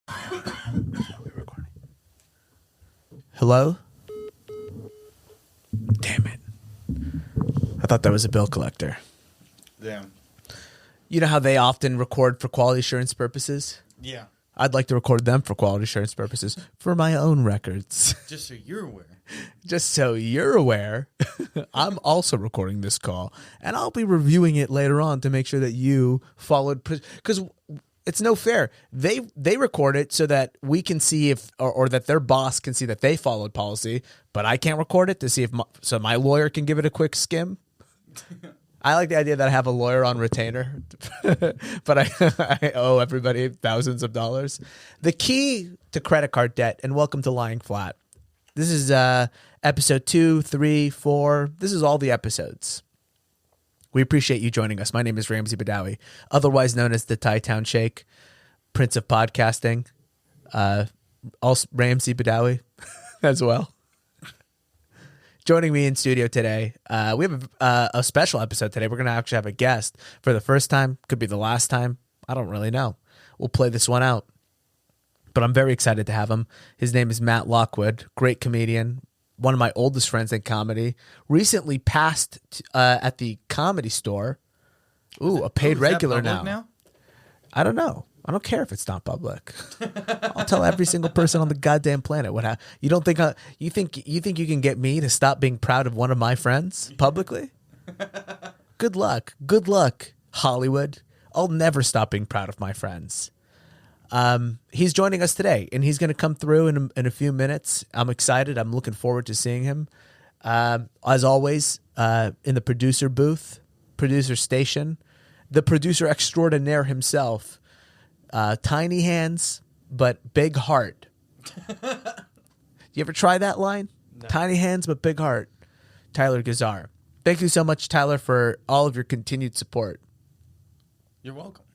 Are we recording? Hello? Damn it. I thought that was a bill collector. Damn. You know how they often record for quality assurance purposes? Yeah. I'd like to record them for quality assurance purposes for my own records. Just so you're aware. Just so you're aware, I'm also recording this call, and I'll be reviewing it later on to make sure that you followed, because it's no fair. They record it so that we can see if, or that their boss can see that they followed policy, but I can't record it to see if so my lawyer can give it a quick skim. I like the idea that I have a lawyer on retainer, but I owe everybody thousands of dollars. The key to credit card debt, and welcome to Lying Flat. This is episode 2, 3, 4. This is all the episodes. We appreciate you joining us. My name is Ramsey Badawi, otherwise known as the Thai-Town Shake, Prince of Podcasting. Also Ramsey Badawi as well. Joining me in studio today, we have a special episode today. We're going to actually have a guest for the first time. Could be the last time. I don't really know. We'll play this one out. But I'm very excited to have him. His name is Matt Lockwood, great comedian, one of my oldest friends in comedy. Recently passed at the Comedy Store. Ooh, a paid regular now. I don't know. I don't care if it's not public. I'll tell every single person on the goddamn planet what happened. You don't think you think you can get me to stop being proud of one of my friends publicly? Good luck. Good luck, Hollywood. I'll never stop being proud of my friends. He's joining us today, and he's going to come through in a few minutes. I'm excited. I'm looking forward to seeing him. As always, in the producer booth, producer station, the producer extraordinaire himself. Tiny hands, but big heart. You ever try that line? No. Tiny hands, but big heart. Tyler Gazar. Thank you so much, Tyler, for all of your continued support. You're welcome.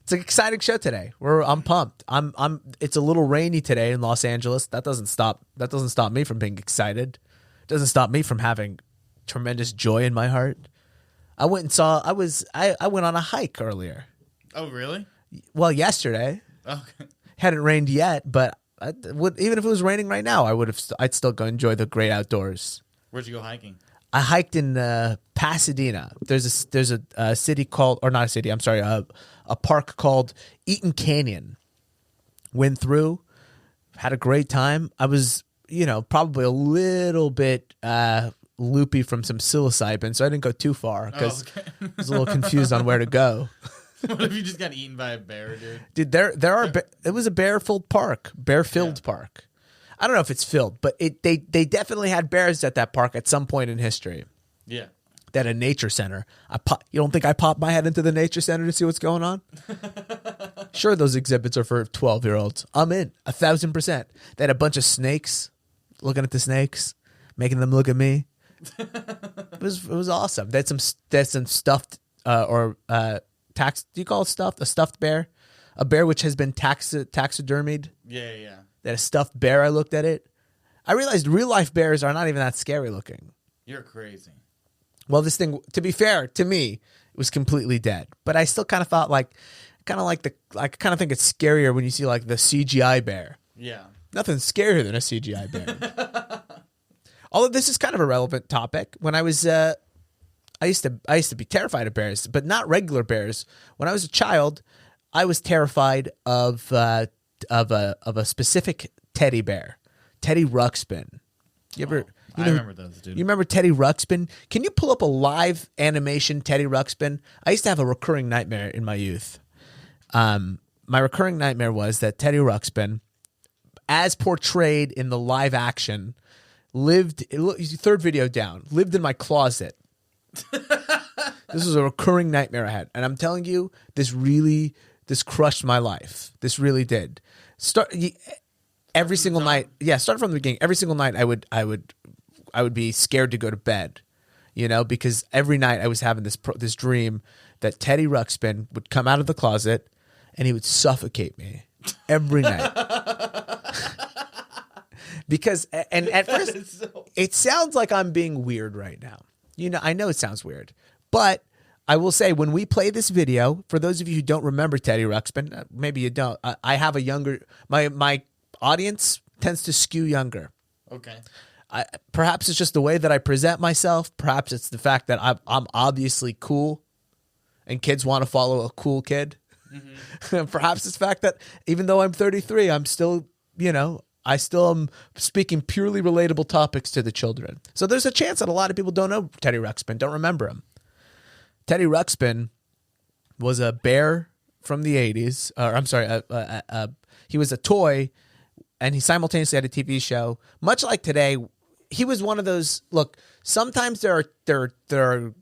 It's an exciting show today. I'm pumped. It's a little rainy today in Los Angeles. That doesn't stop me from being excited. It doesn't stop me from having tremendous joy in my heart. I went on a hike earlier. Oh, really? Well, yesterday. Okay. Hadn't rained yet, but even if it was raining right now, I'd still go enjoy the great outdoors. Where'd you go hiking? I hiked in Pasadena. There's a city called, or not a city, I'm sorry, a park called Eaton Canyon. Went through, had a great time. I was, probably a little bit loopy from some psilocybin, so I didn't go too far because I was a little confused on where to go. What if you just got eaten by a bear, Dude, dude? it was a bear-filled park. I don't know if it's filled, but they definitely had bears at that park at some point in history. Yeah. They had a nature center. You don't think I popped my head into the nature center to see what's going on? Sure, those exhibits are for 12-year-olds. I'm in 1,000%. They had a bunch of snakes, looking at the snakes, making them look at me. It was awesome. They had some stuffed do you call it stuffed? A stuffed bear? A bear which has been taxidermied? Yeah. That a stuffed bear, I looked at it. I realized real-life bears are not even that scary looking. You're crazy. Well, this thing, to be fair, to me, it was completely dead. But I still kind of thought I kind of think it's scarier when you see like the CGI bear. Yeah. Nothing's scarier than a CGI bear. Although this is kind of a relevant topic. When I was I used to be terrified of bears, but not regular bears. When I was a child, I was terrified of a specific teddy bear, Teddy Ruxpin. I remember those, dude. You remember Teddy Ruxpin? Can you pull up a live animation Teddy Ruxpin? I used to have a recurring nightmare in my youth. My recurring nightmare was that Teddy Ruxpin, as portrayed in the live action, third video down, lived in my closet. This was a recurring nightmare I had, and I'm telling you, this crushed my life. This really did. Every single night. Yeah, start from the beginning. Every single night, I would be scared to go to bed, because every night I was having this dream that Teddy Ruxpin would come out of the closet and he would suffocate me every night. Because and at first it sounds like I'm being weird right now. I know it sounds weird, but I will say, when we play this video, for those of you who don't remember Teddy Ruxpin, maybe you don't. I have a younger. My audience tends to skew younger. Okay. Perhaps it's just the way that I present myself. Perhaps it's the fact that I'm obviously cool, and kids want to follow a cool kid. Mm-hmm. Perhaps it's the fact that even though I'm 33, I'm still, I still am speaking purely relatable topics to the children. So there's a chance that a lot of people don't know Teddy Ruxpin, don't remember him. Teddy Ruxpin was a bear from the 80s. He was a toy, and he simultaneously had a TV show. Much like today, he was one of those. Look, sometimes there are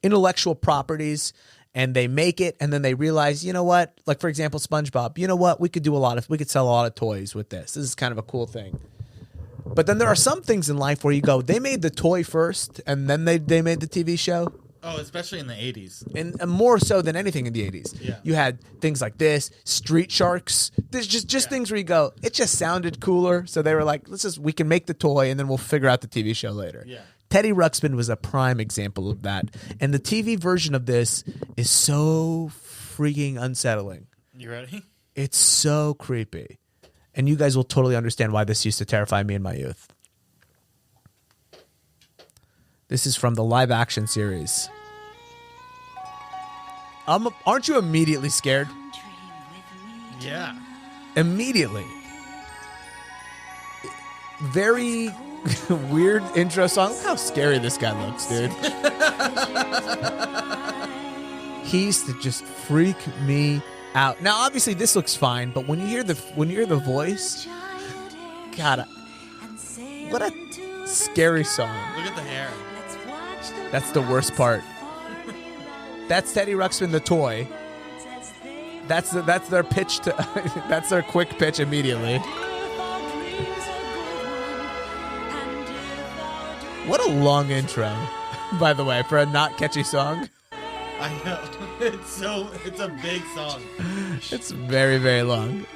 intellectual properties, and they make it, and then they realize, you know what? Like, for example, SpongeBob. You know what? We could sell a lot of toys with this. This is kind of a cool thing. But then there are some things in life where you go, they made the toy first, and then they made the TV show. Oh, especially in the 80s. And more so than anything in the 80s. Yeah. You had things like this, Street Sharks. There's just things where you go, it just sounded cooler. So they were like, we can make the toy, and then we'll figure out the TV show later. Yeah. Teddy Ruxpin was a prime example of that. And the TV version of this is so freaking unsettling. You ready? It's so creepy. And you guys will totally understand why this used to terrify me in my youth. This is from the live action series. Aren't you immediately scared? Yeah. Immediately. Very weird intro song. Look how scary this guy looks, dude. He used to just freak me out. Now, obviously, this looks fine, but when you hear the voice, God, what a scary song. Look at the hair. That's the worst part. That's Teddy Ruxpin, the toy. That's their pitch to. That's their quick pitch immediately. What a long intro, by the way, for a not catchy song. I know. It's a big song. It's very, very long.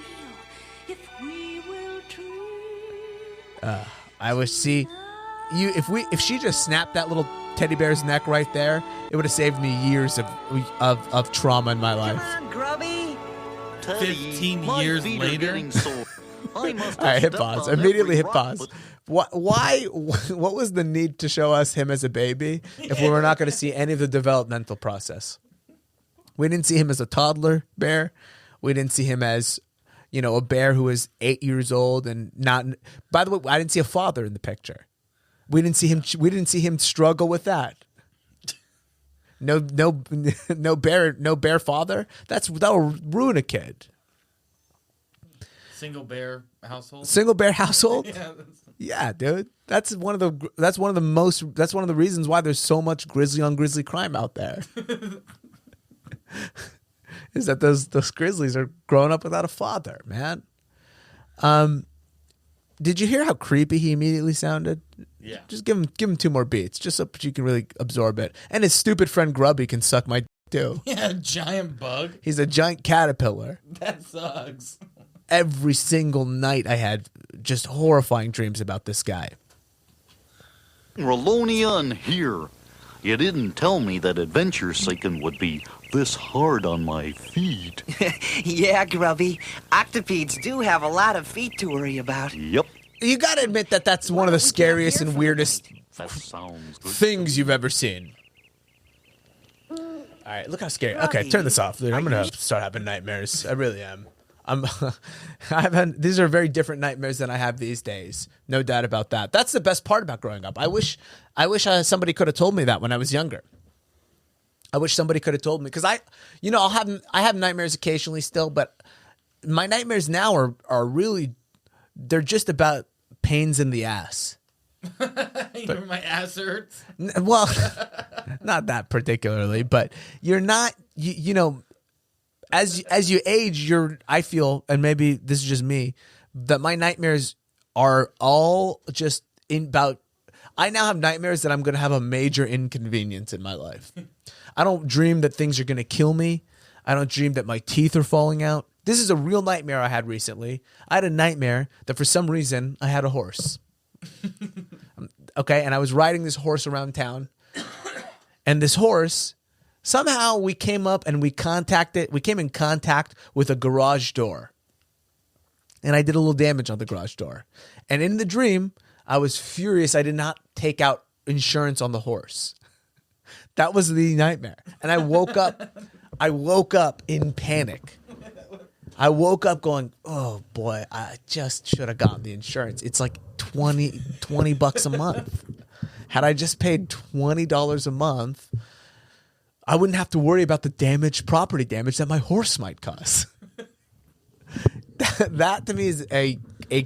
I wish if she just snapped that little teddy bear's neck right there, it would have saved me years of trauma in my life. Come on, Grubby. 15 years later. All right, hit pause. Immediately hit pause. Why? What was the need to show us him as a baby if we were not going to see any of the developmental process? We didn't see him as a toddler bear. We didn't see him as, a bear who was 8 years old and not. By the way, I didn't see a father in the picture. We didn't see him. We didn't see him struggle with that. No bear father. That'll ruin a kid. Single bear household. Single bear household. Yeah. Yeah, dude. That's one of the reasons why there's so much grizzly on grizzly crime out there. Is that those grizzlies are growing up without a father, man. Did you hear how creepy he immediately sounded? Yeah. Just give him 2 more beats, just so you can really absorb it. And his stupid friend Grubby can suck my too. Yeah, giant bug. He's a giant caterpillar. That sucks. Every single night I had just horrifying dreams about this guy. Rolonian here. You didn't tell me that adventure seeking would be this hard on my feet. Yeah, Grubby. Octopedes do have a lot of feet to worry about. Yep, You got to admit that that's one of the scariest and weirdest that sounds good. things you've ever seen. All right, look how scary. Okay, turn this off, dude. I'm gonna start having nightmares. I really am. These are very different nightmares than I have these days. No doubt about that. That's the best part about growing up. I wish somebody could have told me that when I was younger. I wish somebody could have told me, because I have nightmares occasionally still, but my nightmares now are really, they're just about pains in the ass. My ass hurts. Well, not that particularly, but you're not, as you age, I feel, and maybe this is just me, that my nightmares are all just I now have nightmares that I'm going to have a major inconvenience in my life. I don't dream that things are going to kill me. I don't dream that my teeth are falling out. This is a real nightmare I had recently. I had a nightmare that for some reason I had a horse. Okay, and I was riding this horse around town, And this horse, somehow we came in contact with a garage door. And I did a little damage on the garage door. And in the dream, I was furious I did not take out insurance on the horse. That was the nightmare. And I woke up in panic. I woke up going, oh boy, I just should have gotten the insurance. It's like $20 a month. Had I just paid $20 a month, I wouldn't have to worry about the property damage that my horse might cause. That to me is a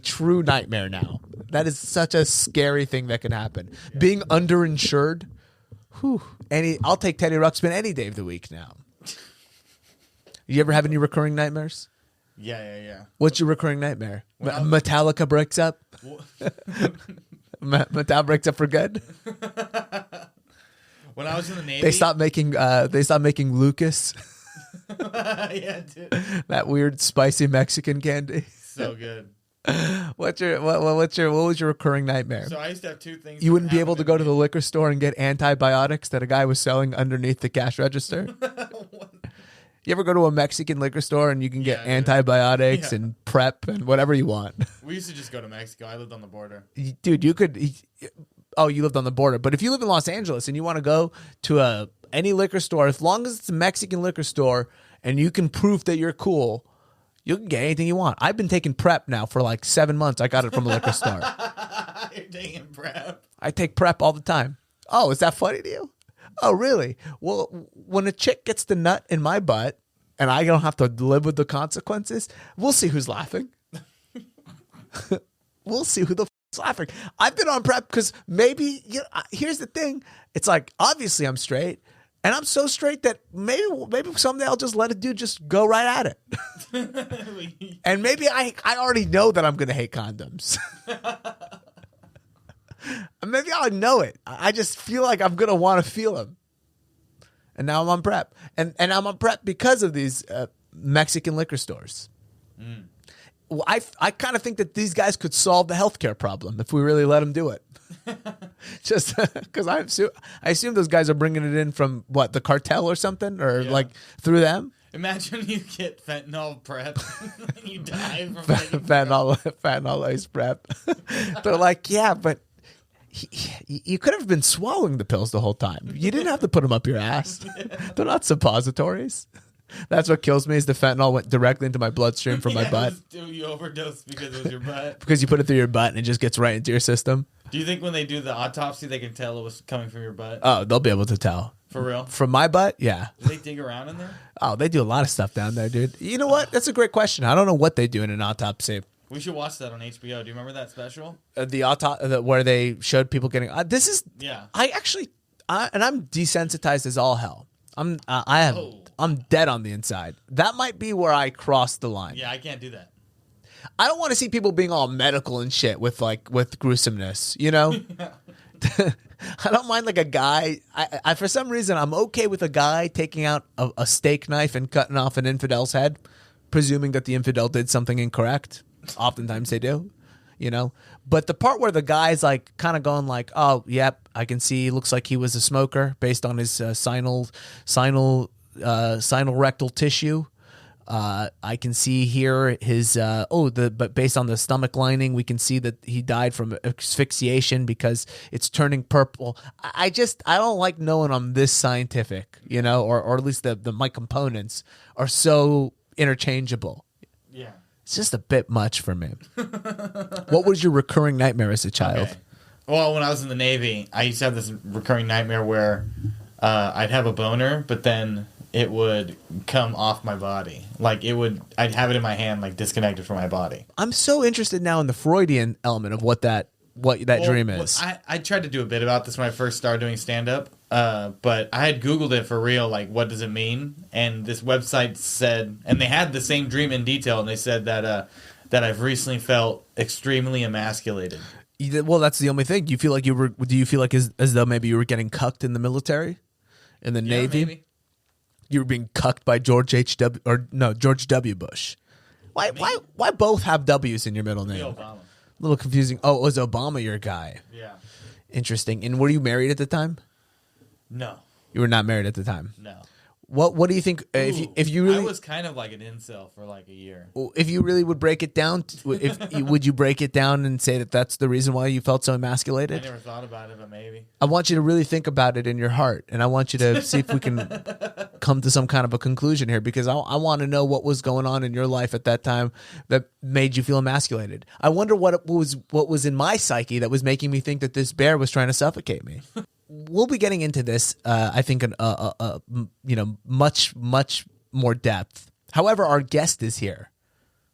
true nightmare now. That is such a scary thing that can happen. Yeah. Being underinsured, I'll take Teddy Ruxpin any day of the week now. You ever have any recurring nightmares? Yeah. What's your recurring nightmare? Metallica breaks up? Metallica breaks up for good? When I was in the Navy, they stopped making Lucas. Yeah, dude. That weird spicy Mexican candy. So good. What was your recurring nightmare? So I used to have two things. You wouldn't be able to go to the liquor store and get antibiotics that a guy was selling underneath the cash register? You ever go to a Mexican liquor store and you can get antibiotics and prep and whatever you want? We used to just go to Mexico. I lived on the border. Dude, you could... Oh, you lived on the border. But if you live in Los Angeles and you want to go to any liquor store, as long as it's a Mexican liquor store and you can prove that you're cool, you can get anything you want. I've been taking prep now for like 7 months. I got it from a liquor store. You're taking prep? I take prep all the time. Oh, is that funny to you? Oh, really? Well, when a chick gets the nut in my butt and I don't have to live with the consequences, we'll see who's laughing. We'll see who the is laughing. I've been on prep because maybe, here's the thing. It's like, obviously I'm straight. And I'm so straight that maybe someday I'll just let a dude just go right at it. And maybe I already know that I'm going to hate condoms. Maybe I know it. I just feel like I'm going to want to feel them. And now I'm on prep. And I'm on prep because of these Mexican liquor stores. Mm. Well, I kind of think that these guys could solve the healthcare problem if we really let them do it. Just because I assume those guys are bringing it in from the cartel or something, or like through them. Imagine you get fentanyl prep and you die from fentanyl ice prep. They're like, yeah, but you could have been swallowing the pills the whole time. You didn't have to put them up your ass. They're not suppositories. That's what kills me is the fentanyl went directly into my bloodstream from my butt. You overdosed because it was your butt. Because you put it through your butt and it just gets right into your system. Do you think when they do the autopsy they can tell it was coming from your butt? Oh, they'll be able to tell. For real? From my butt? Yeah. Do they dig around in there? Oh, they do a lot of stuff down there, dude. You know what? That's a great question. I don't know what they do in an autopsy. We should watch that on HBO. Do you remember that special? Where they showed people getting... Yeah. I'm desensitized as all hell. I'm dead on the inside. That might be where I crossed the line. Yeah, I can't do that. I don't want to see people being all medical and shit with gruesomeness, you know? I don't mind like a guy. I for some reason, I'm okay with a guy taking out a steak knife and cutting off an infidel's head, presuming that the infidel did something incorrect. Oftentimes they do, you know? But the part where the guy's like kind of going like, oh, yep, I can see, looks like he was a smoker based on his sinal rectal tissue. I can see here his but based on the stomach lining, we can see that he died from asphyxiation because it's turning purple. I don't like knowing I'm this scientific, you know, or at least my components are so interchangeable. Yeah, it's just a bit much for me. What was your recurring nightmare as a child? Okay. Well, when I was in the Navy, I used to have this recurring nightmare where I'd have a boner, but then it would come off my body. I'd have it in my hand, like disconnected from my body. I'm so interested now in the Freudian element of what that dream is. I tried to do a bit about this when I first started doing stand-up, but I had Googled it for real, like, what does it mean? And this website said, and they had the same dream in detail, and they said that I've recently felt extremely emasculated. Well, that's the only thing. Do you feel like as though maybe you were getting cucked in the military? In the Navy? Maybe. You were being cucked by George W. Bush. Why both have W's in your middle name? Obama. A little confusing. Oh, was Obama your guy? Yeah. Interesting. And were you married at the time? No. You were not married at the time. No. What do you think if you really I was kind of like an incel for like a year. if you really would break it down, would you break it down and say that that's the reason why you felt so I emasculated? never thought about it, but maybe. I want you to really think about it in your heart, and I want you to see if we can come to some kind of a conclusion here, because I want to know what was going on in your life at that time that made you feel emasculated. I wonder what was in my psyche that was making me think that this bear was trying to suffocate me. We'll be getting into this, I think, in much more depth. However, our guest is here.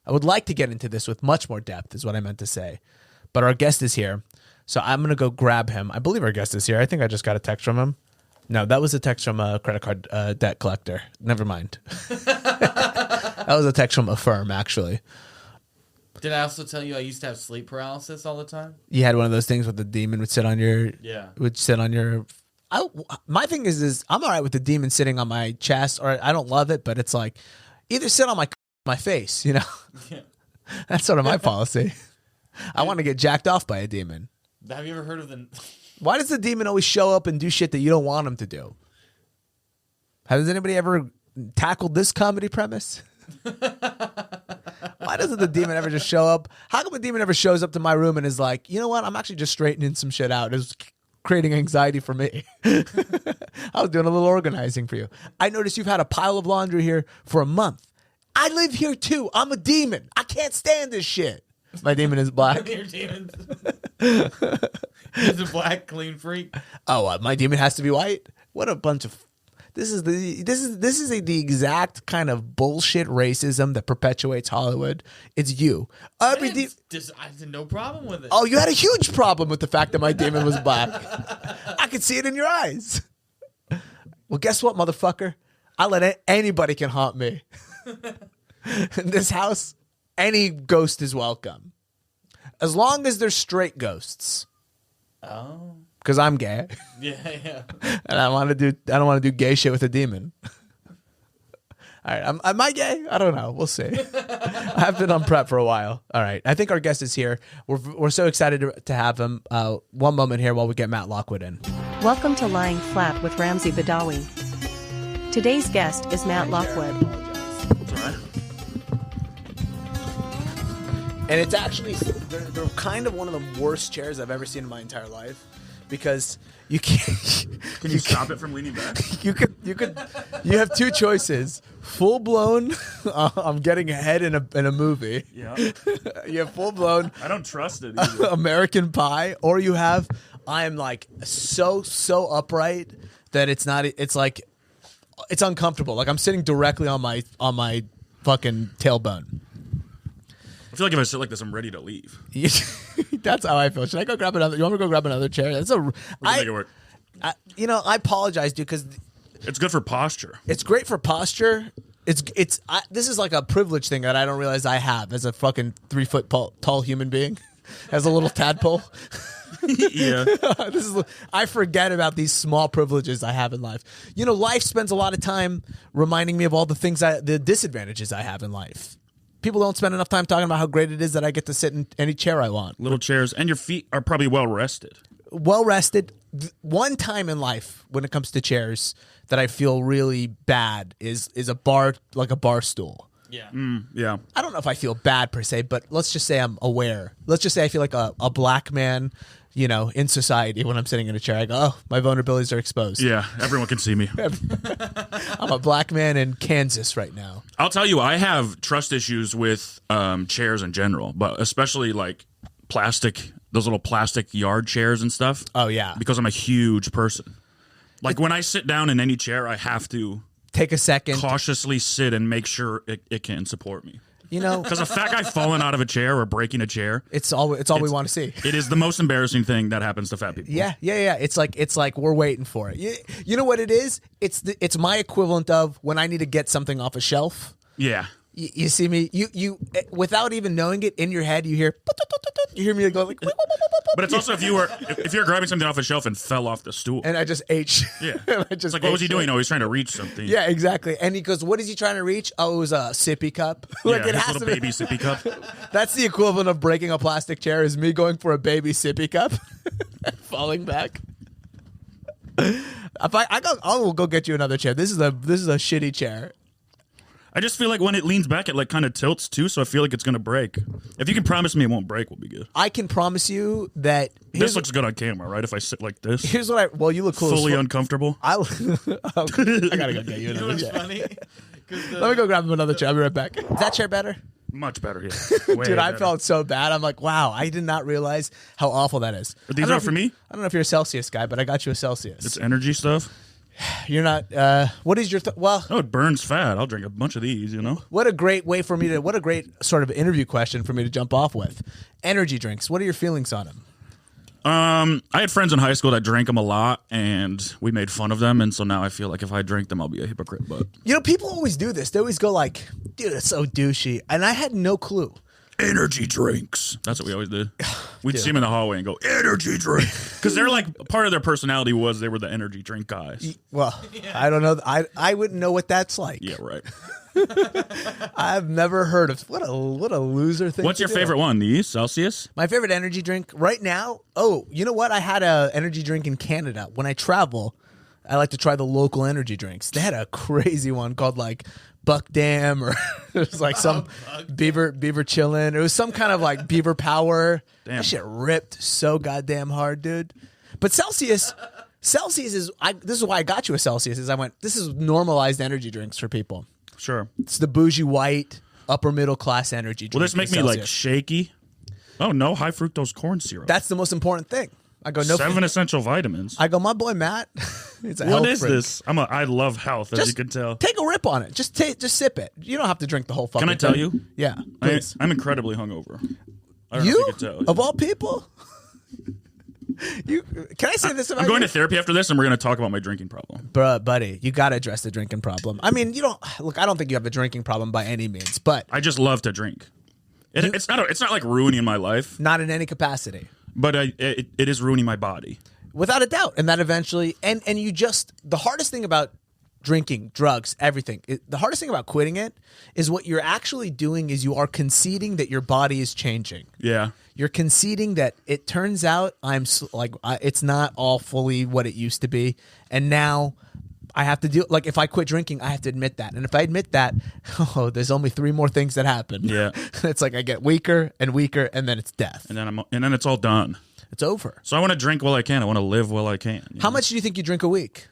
I would like to get into this with much more depth, is what I meant to say. But our guest is here, so I'm going to go grab him. I believe our guest is here. I think I just got a text from him. No, that was a text from a credit card debt collector. Never mind. That was a text from a firm, actually. Did I also tell you I used to have sleep paralysis all the time? You had one of those things where the demon would sit on your... Yeah. Would sit on your... my thing is I'm all right with the demon sitting on my chest, or I don't love it, but it's like, either sit on my face, you know? Yeah. That's sort of my policy. I want to get jacked off by a demon. Have you ever heard of the... Why does the demon always show up and do shit that you don't want him to do? Has anybody ever tackled this comedy premise? Why doesn't the demon ever just show up? How come a demon ever shows up to my room and is like, you know what? I'm actually just straightening some shit out. It's creating anxiety for me. I was doing a little organizing for you. I noticed you've had a pile of laundry here for a month. I live here too. I'm a demon. I can't stand this shit. My demon is black. Your demon. He's a black clean freak. Oh, my demon has to be white? What a bunch of... This is the exact kind of bullshit racism that perpetuates Hollywood. It's you. I had no problem with it. Oh, you had a huge problem with the fact that my demon was black. I could see it in your eyes. Well, guess what, motherfucker? I let anybody can haunt me. In this house, any ghost is welcome, as long as they're straight ghosts. Oh. Because I'm gay. Yeah. And I don't want to do gay shit with a demon. All right. Am I gay? I don't know. We'll see. I've been on prep for a while. All right. I think our guest is here. We're so excited to have him. One moment here while we get Matt Lockwood in. Welcome to Lying Flat with Ramsey Badawi. Today's guest is Matt Lockwood. And it's actually, they're kind of one of the worst chairs I've ever seen in my entire life. Because you can't. Can you stop it from leaning back? You have two choices: full blown. I'm getting ahead in a movie. Yeah. You have full blown. I don't trust it either. American Pie, or you have. I am like so upright that it's not. It's like it's uncomfortable. Like I'm sitting directly on my fucking tailbone. I feel like if I sit like this, I'm ready to leave. That's how I feel. Should I go grab another? You want me to go grab another chair? That's We can make it work. I apologize, dude, because It's good for posture. it's great for posture. This is like a privilege thing that I don't realize I have as a fucking 3 foot tall human being, as a little tadpole. Yeah. I forget about these small privileges I have in life. You know, life spends a lot of time reminding me of all the disadvantages I have in life. People don't spend enough time talking about how great it is that I get to sit in any chair I want. Little chairs, and your feet are probably well rested. Well rested. One time in life when it comes to chairs that I feel really bad is a bar, like a bar stool. Yeah. Yeah. I don't know if I feel bad per se, but let's just say I'm aware. Let's just say I feel like a black man, you know, in society when I'm sitting in a chair. I go, oh, my vulnerabilities are exposed. Yeah, everyone can see me. I'm a black man in Kansas right now. I'll tell you, I have trust issues with chairs in general, but especially like those little plastic yard chairs and stuff. Oh, yeah. Because I'm a huge person. Like when I sit down in any chair, I have to Take a second. cautiously sit and make sure it can support me. You know, Because a fat guy falling out of a chair or breaking a chair, it's all we want to see. it is the most embarrassing thing that happens to fat people. Yeah. It's like we're waiting for it. You know what it is? It's my equivalent of when I need to get something off a shelf. Yeah. You see me, you without even knowing it in your head, you hear me go like, But it's also if you're grabbing something off a shelf and fell off the stool. and I just ate. Yeah. I just It's like, what was he ate doing? shit. No, he's trying to reach something. Yeah, exactly. And he goes, "What is he trying to reach?" Oh, it was a sippy cup. Like Yeah, it his has little to be. baby sippy cup. That's the equivalent of breaking a plastic chair. Is me going for a baby sippy cup, falling back. I will go get you another chair. This is a shitty chair. I just feel like when it leans back, it like kind of tilts too. So I feel like it's gonna break. If you can promise me it won't break, we'll be good. I can promise you that This looks good on camera, right? If I sit like this, here's what well, you look cool. fully uncomfortable. I gotta go get you another chair. Funny. Let me go grab him another chair. I'll be right back. Is that chair better? Much better, yeah. Way Dude, I better. felt so bad. I'm like, wow, I did not realize how awful that is. These are for me? I don't know if you're a Celsius guy, but I got you a Celsius. It's energy stuff. You're not. What is your? Well, Oh, it burns fat. I'll drink a bunch of these. You know. what a great way for me to. What a great sort of interview question for me to jump off with. Energy drinks. What are your feelings on them? I had friends in high school that drank them a lot, and we made fun of them. And so now I feel like if I drink them, I'll be a hypocrite. But You know, people always do this. They always go like, "Dude, it's so douchey," and I had no clue. energy drinks. That's what we always did. We'd see them in the hallway and go, energy drink. Because they're like, part of their personality was they were the energy drink guys. Well, I don't know. I wouldn't know what that's like. Yeah, right. I've never heard of what a loser thing. What's to your do. favorite one? These Celsius? My favorite energy drink right now. Oh, you know what? I had a energy drink in Canada. When I travel, I like to try the local energy drinks. They had a crazy one called like Buck Dam, or it was like some Beaver Chillin'. It was some kind of like Beaver Power. Damn. That shit ripped so goddamn hard, dude. But Celsius is. This is why I got you a Celsius. Is I went. This is normalized energy drinks for people. Sure. It's the bougie white upper middle class energy drink. Will this make me Celsius. like shaky? Oh, no, high fructose corn syrup. That's the most important thing. I go no 7 essential vitamins. I go, my boy Matt. It's a What health is freak. this? I love health, as you can tell. Take a rip on it. Just sip it. You don't have to drink the whole fucking Can I tell thing. you? Yeah. I, Please. I'm incredibly hungover. I don't know if You? you can tell. Of all people? Can I say this about I'm going you? to therapy after this, and we're going to talk about my drinking problem. Bruh, buddy, you got to address the drinking problem. I mean, you don't look. I don't think you have a drinking problem by any means, but I just love to drink. It's not like ruining my life, not in any capacity, but it is ruining my body. without a doubt. And that eventually, and you just the hardest thing about drinking, drugs, everything. The hardest thing about quitting it is what you're actually doing is you are conceding that your body is changing. Yeah. You're conceding that it turns out it's not all fully what it used to be, and now I have to do like if I quit drinking, I have to admit that, and if I admit that, there's only 3 more things that happen. Yeah. It's like I get weaker and weaker, and then it's death. And then it's all done. It's over. So I want to drink while I can. I want to live while I can. How much do you think you drink a week?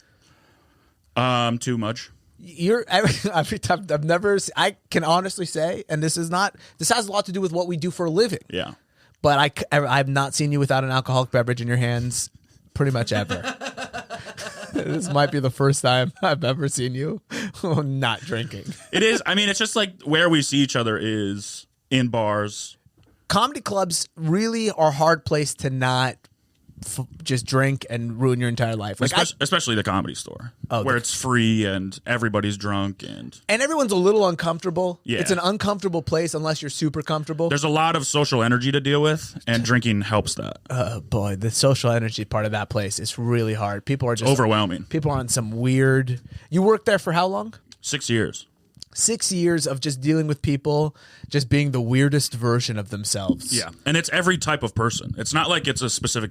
Too much. I've never. I can honestly say, and this has a lot to do with what we do for a living. Yeah. But I've not seen you without an alcoholic beverage in your hands pretty much ever. This might be the first time I've ever seen you not drinking. It is. I mean, it's just like where we see each other is in bars. Comedy clubs really are a hard place to not just drink and ruin your entire life. Like Especially the Comedy Store, Oh, where it's free and everybody's drunk and everyone's a little uncomfortable. Yeah. It's an uncomfortable place unless you're super comfortable. there's a lot of social energy to deal with, and drinking helps that. Oh boy, the social energy part of that place is really hard. People are just Overwhelming. People are on some weird. You worked there for how long? 6 years. 6 years of just dealing with people just being the weirdest version of themselves. Yeah. And it's every type of person. It's not like it's a specific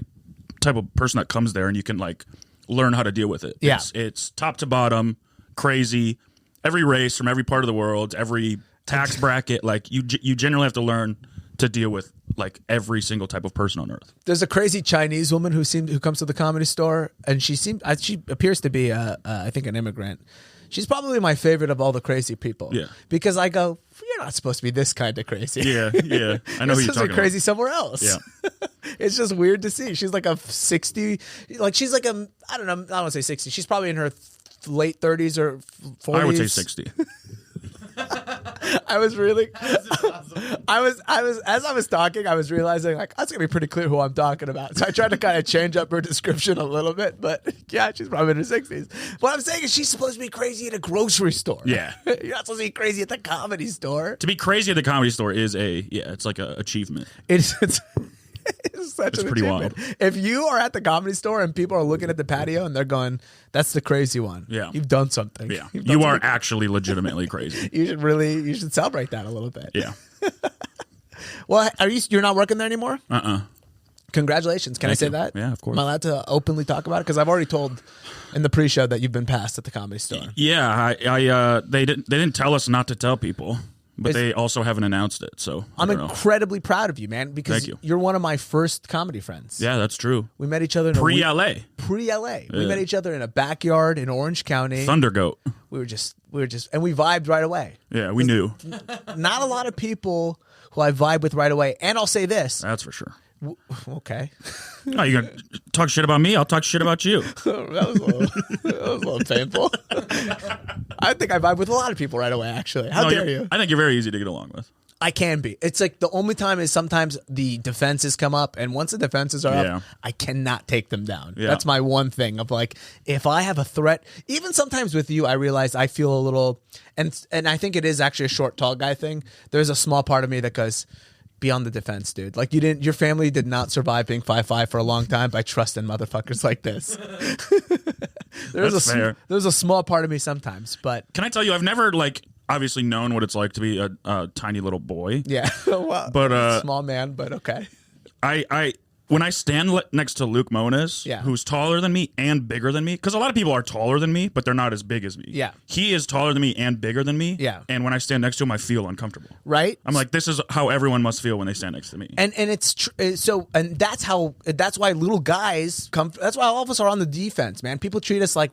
type of person that comes there and you can like learn how to deal with it. Yeah. It's top to bottom, crazy, every race from every part of the world, every tax bracket. Like you generally have to learn to deal with like every single type of person on earth. There's a crazy Chinese woman who comes to the Comedy Store, and she appears to be I think an immigrant. She's probably my favorite of all the crazy people. Yeah. Because I go, you're not supposed to be this kind of crazy. Yeah, yeah. I know who you're talking crazy somewhere else. Yeah. It's just weird to see. She's like a 60, like she's like a, I don't know, I don't want to say 60. She's probably in her late 30s or 40s. I would say 60. I was really, I was, as I was talking, I was realizing like, that's going to be pretty clear who I'm talking about. So I tried to kind of change up her description a little bit, but yeah, she's probably in her 60s. What I'm saying is she's supposed to be crazy at a grocery store. Yeah. You're not supposed to be crazy at the Comedy Store. To be crazy at the Comedy Store is it's like an achievement. It's such It's an pretty achievement. If you are at the Comedy Store and people are looking at the patio and they're going, that's the crazy one. Yeah. You've done something. Yeah. You've done You are something. actually legitimately crazy. You should celebrate that a little bit. Yeah. Well, you're not working there anymore? Congratulations. Can I Thank say you. that? Yeah, of course. Am I allowed to openly talk about it? Because I've already told in the pre-show that you've been passed at the Comedy Store. Yeah, they didn't tell us not to tell people, but they also haven't announced it. So I'm I don't know. incredibly proud of you, man, because Thank you. you're one of my first comedy friends. Yeah, that's true. We met each other in Pre-LA. Pre-LA. We met each other in a backyard in Orange County. Thunder Goat. We were just, and we vibed right away. Yeah, we knew. Not a lot of people who I vibe with right away. And I'll say this. That's for sure. Okay. Oh, you're going to talk shit about me? I'll talk shit about you. that was a little painful. I think I vibe with a lot of people right away, actually. How dare you? I think you're very easy to get along with. I can be. It's like the only time is sometimes the defenses come up, and once the defenses are up, I cannot take them down. Yeah. That's my one thing of like, if I have a threat, even sometimes with you, I realize I feel a little, and I think it is actually a short, tall guy thing. There's a small part of me that goes, be on the defense, dude. Like your family did not survive being 5'5" for a long time by trusting motherfuckers like this. There's a small part of me sometimes, but can I tell you, I've never obviously known what it's like to be a tiny little boy. Yeah, well, but small man, but okay. I when I stand next to Luke Moniz, who's taller than me and bigger than me, because a lot of people are taller than me, but they're not as big as me. Yeah. He is taller than me and bigger than me. Yeah. And when I stand next to him, I feel uncomfortable. Right? I'm like, this is how everyone must feel when they stand next to me. And it's and that's why little guys come. That's why all of us are on the defense, man. People treat us like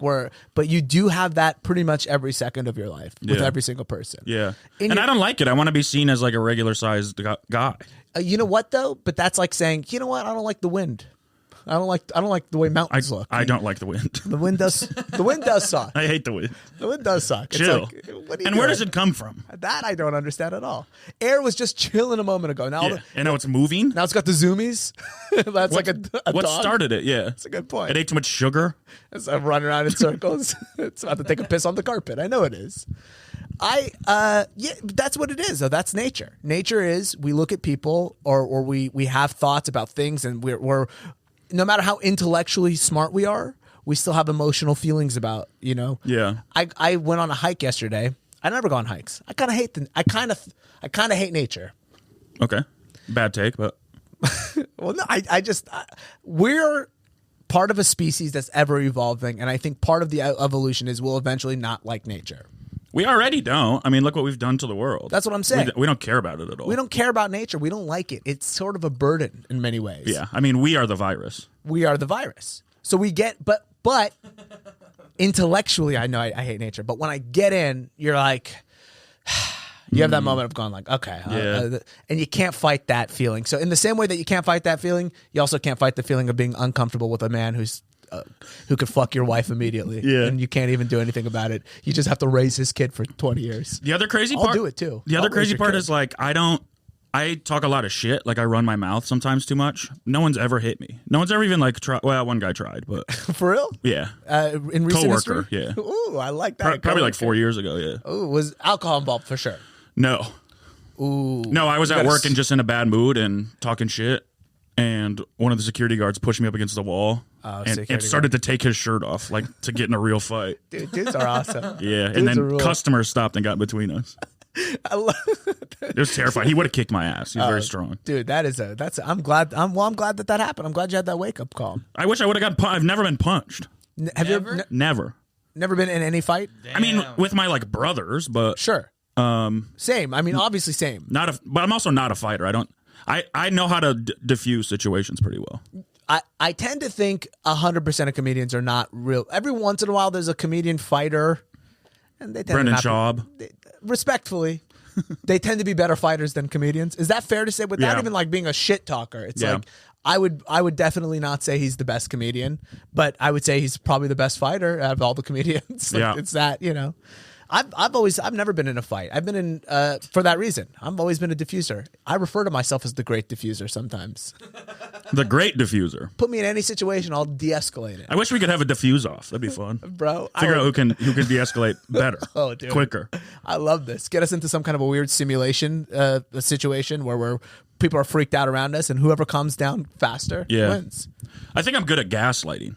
but you do have that pretty much every second of your life with every single person. Yeah. And I don't like it. I want to be seen as like a regular sized guy. You know what though? But that's like saying, you know what? I don't like the wind. I don't like the way mountains look. I don't like the wind. The wind does suck. I hate the wind. The wind does suck. Chill. It's like, what are you and where doing? does it come from? That I don't understand at all. Air was just chilling a moment ago. Now, and now it's moving. Now it's got the zoomies. That's like a what dog. started it? Yeah, that's a good point. It ate too much sugar. It's running around in circles. It's about to take a piss on the carpet. I know it is. That's what it is. Though that's nature. Nature is we look at people or we have thoughts about things, and we're no matter how intellectually smart we are, we still have emotional feelings about, Yeah. I went on a hike yesterday. I never go on hikes. I kind of hate nature. Okay. Bad take, but Well, no, we're part of a species that's ever evolving, and I think part of the evolution is we'll eventually not like nature. we already don't. I mean, look what we've done to the world. That's what I'm saying. We don't care about it at all. We don't care about nature. We don't like it. It's sort of a burden in many ways. Yeah. I mean, we are the virus. We are the virus. So we get, but intellectually, I know I hate nature. But when I get in, you're like, you have that moment of going like, okay. And you can't fight that feeling. So in the same way that you can't fight that feeling, you also can't fight the feeling of being uncomfortable with a man who could fuck your wife immediately. Yeah. And you can't even do anything about it. You just have to raise his kid for 20 years. The other crazy I'll part. do it too. The I'll other raise crazy your part kid. is I talk a lot of shit. Like I run my mouth sometimes too much. No one's ever hit me. No one's ever even tried. Well, one guy tried, but For real? yeah. In recent Coworker, history? yeah. Ooh, I like that. Probably like 4 years ago. Yeah. Ooh, was alcohol involved for sure? No. Ooh. No, I was You at gotta work and just in a bad mood and talking shit. And one of the security guards pushed me up against the wall and security started to take his shirt off, like to get in a real fight. Dudes are awesome. Yeah, Dudes and are then real. customers stopped and got between us. I love It was terrifying. He would have kicked my ass. He's very strong. Dude, I'm glad that happened. I'm glad you had that wake up call. I wish I would have got punched. I've never been punched. Have you ever, Never. never been in any fight? I mean, with my brothers, but Sure. Same. I mean, obviously same. but I'm also not a fighter. I know how to diffuse situations pretty well. I tend to think 100% of comedians are not real. Every once in a while, there's a comedian fighter, and they tend Brendan to not Schaub. respectfully, they tend to be better fighters than comedians. Is that fair to say? Without Yeah. even being a shit talker, it's Yeah. like I would definitely not say he's the best comedian, but I would say he's probably the best fighter out of all the comedians. Yeah. It's that, I've never been in a fight. I've been in for that reason. I've always been a diffuser. I refer to myself as the great diffuser sometimes. The great diffuser. Put me in any situation, I'll de-escalate it. I wish we could have a diffuse off. That'd be fun. Bro, Figure out who can de-escalate better. Oh, dude. Quicker. I love this. Get us into some kind of a weird simulation situation where people are freaked out around us, and whoever calms down faster wins. I think I'm good at gaslighting.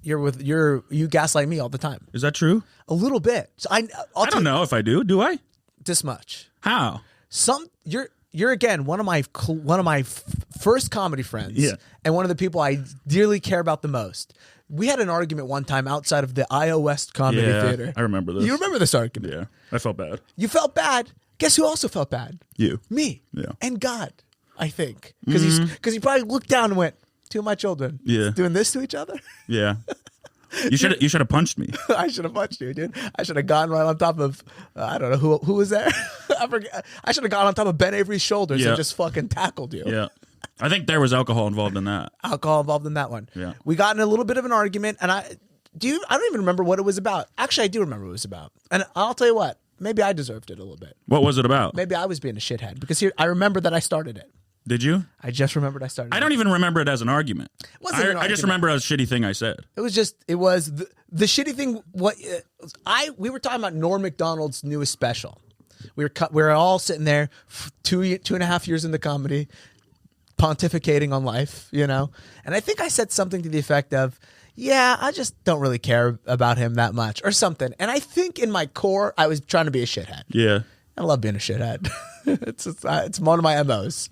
You gaslight me all the time. Is that true? A little bit. So I don't know if I do. Do I? this much. How? You're again one of my first comedy friends, Yeah. and one of the people I dearly care about the most. We had an argument one time outside of the IO West Comedy Theater. I remember this. You remember this argument? Yeah, I felt bad. You felt bad. Guess who also felt bad? You. Me. Yeah. And God, I think. Because he probably looked down and went, two of my children Yeah. doing this to each other? Yeah. You should have punched me. I should have punched you, dude. I should have gone right on top of, I don't know, who was there? I forget. I should have gone on top of Ben Avery's shoulders Yeah. and just fucking tackled you. Yeah. I think there was alcohol involved in that. Alcohol involved in that one. Yeah. We got in a little bit of an argument, and I don't even remember what it was about. Actually, I do remember what it was about. And I'll tell you what, maybe I deserved it a little bit. What was it about? Maybe I was being a shithead because here I remember that I started it. Did you? I just remembered I started I it. don't even remember it as an argument. Wasn't an I just argument. remember as a shitty thing I said. It was the shitty thing. We were talking about Norm Macdonald's newest special. We were all sitting there, 2.5 years into comedy, pontificating on life, you know. And I think I said something to the effect of, "Yeah, I just don't really care about him that much," or something. And I think in my core, I was trying to be a shithead. Yeah. I love being a shithead. It's one of my MOs.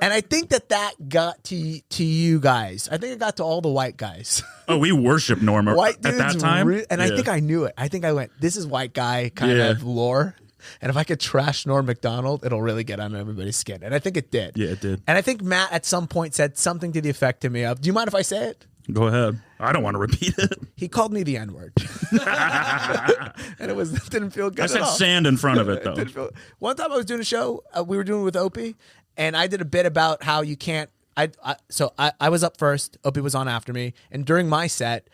And I think that got to you guys. I think it got to all the white guys. Oh, we worship Norma White at dudes that time. and I think I knew it. I think I went, this is white guy kind Yeah. of lore. And if I could trash Norm Macdonald, it'll really get on everybody's skin. And I think it did. Yeah, it did. And I think Matt at some point said something to the effect to me of, do you mind if I say it? Go ahead. I don't want to repeat it. He called me the N-word. And it didn't feel good I at said all. sand in front of it, though. One time I was doing a show, we were doing it with Opie, and I did a bit about how you can't. I was up first, Opie was on after me, and during my set,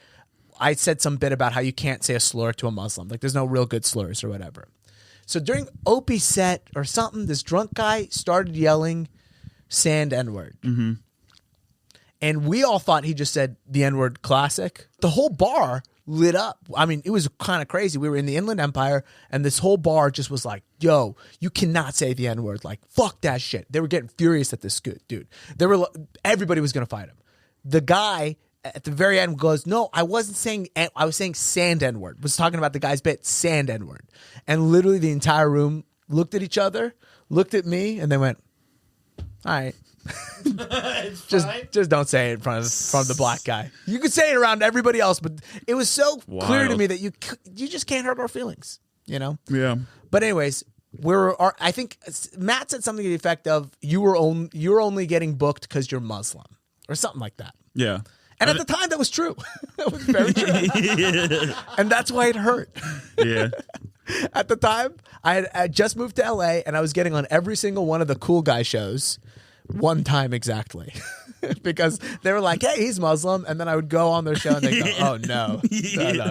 I said some bit about how you can't say a slur to a Muslim. Like there's no real good slurs or whatever. So during Opie's set or something, this drunk guy started yelling sand N-word. Mm-hmm. And we all thought he just said the N-word classic. The whole bar lit up. I mean, it was kind of crazy. We were in the Inland Empire, and this whole bar just was like, yo, you cannot say the N-word. Like, fuck that shit. They were getting furious at this dude. Everybody was going to fight him. The guy at the very end goes, no, I wasn't saying, I was saying sand N-word. Was talking about the guy's bit, sand N-word. And literally the entire room looked at each other, looked at me, and they went, all right. just don't say it in front of the black guy. You could say it around everybody else, but it was so clear to me that you just can't hurt our feelings, you know? Yeah. But anyways, I think Matt said something to the effect of you're only getting booked because you're Muslim or something like that. Yeah. And at the time, that was true. That was very true. And that's why it hurt. Yeah. At the time, I had just moved to LA, and I was getting on every single one of the cool guy shows. One time exactly. Because they were like, hey, he's Muslim. And then I would go on their show and they go, oh, no.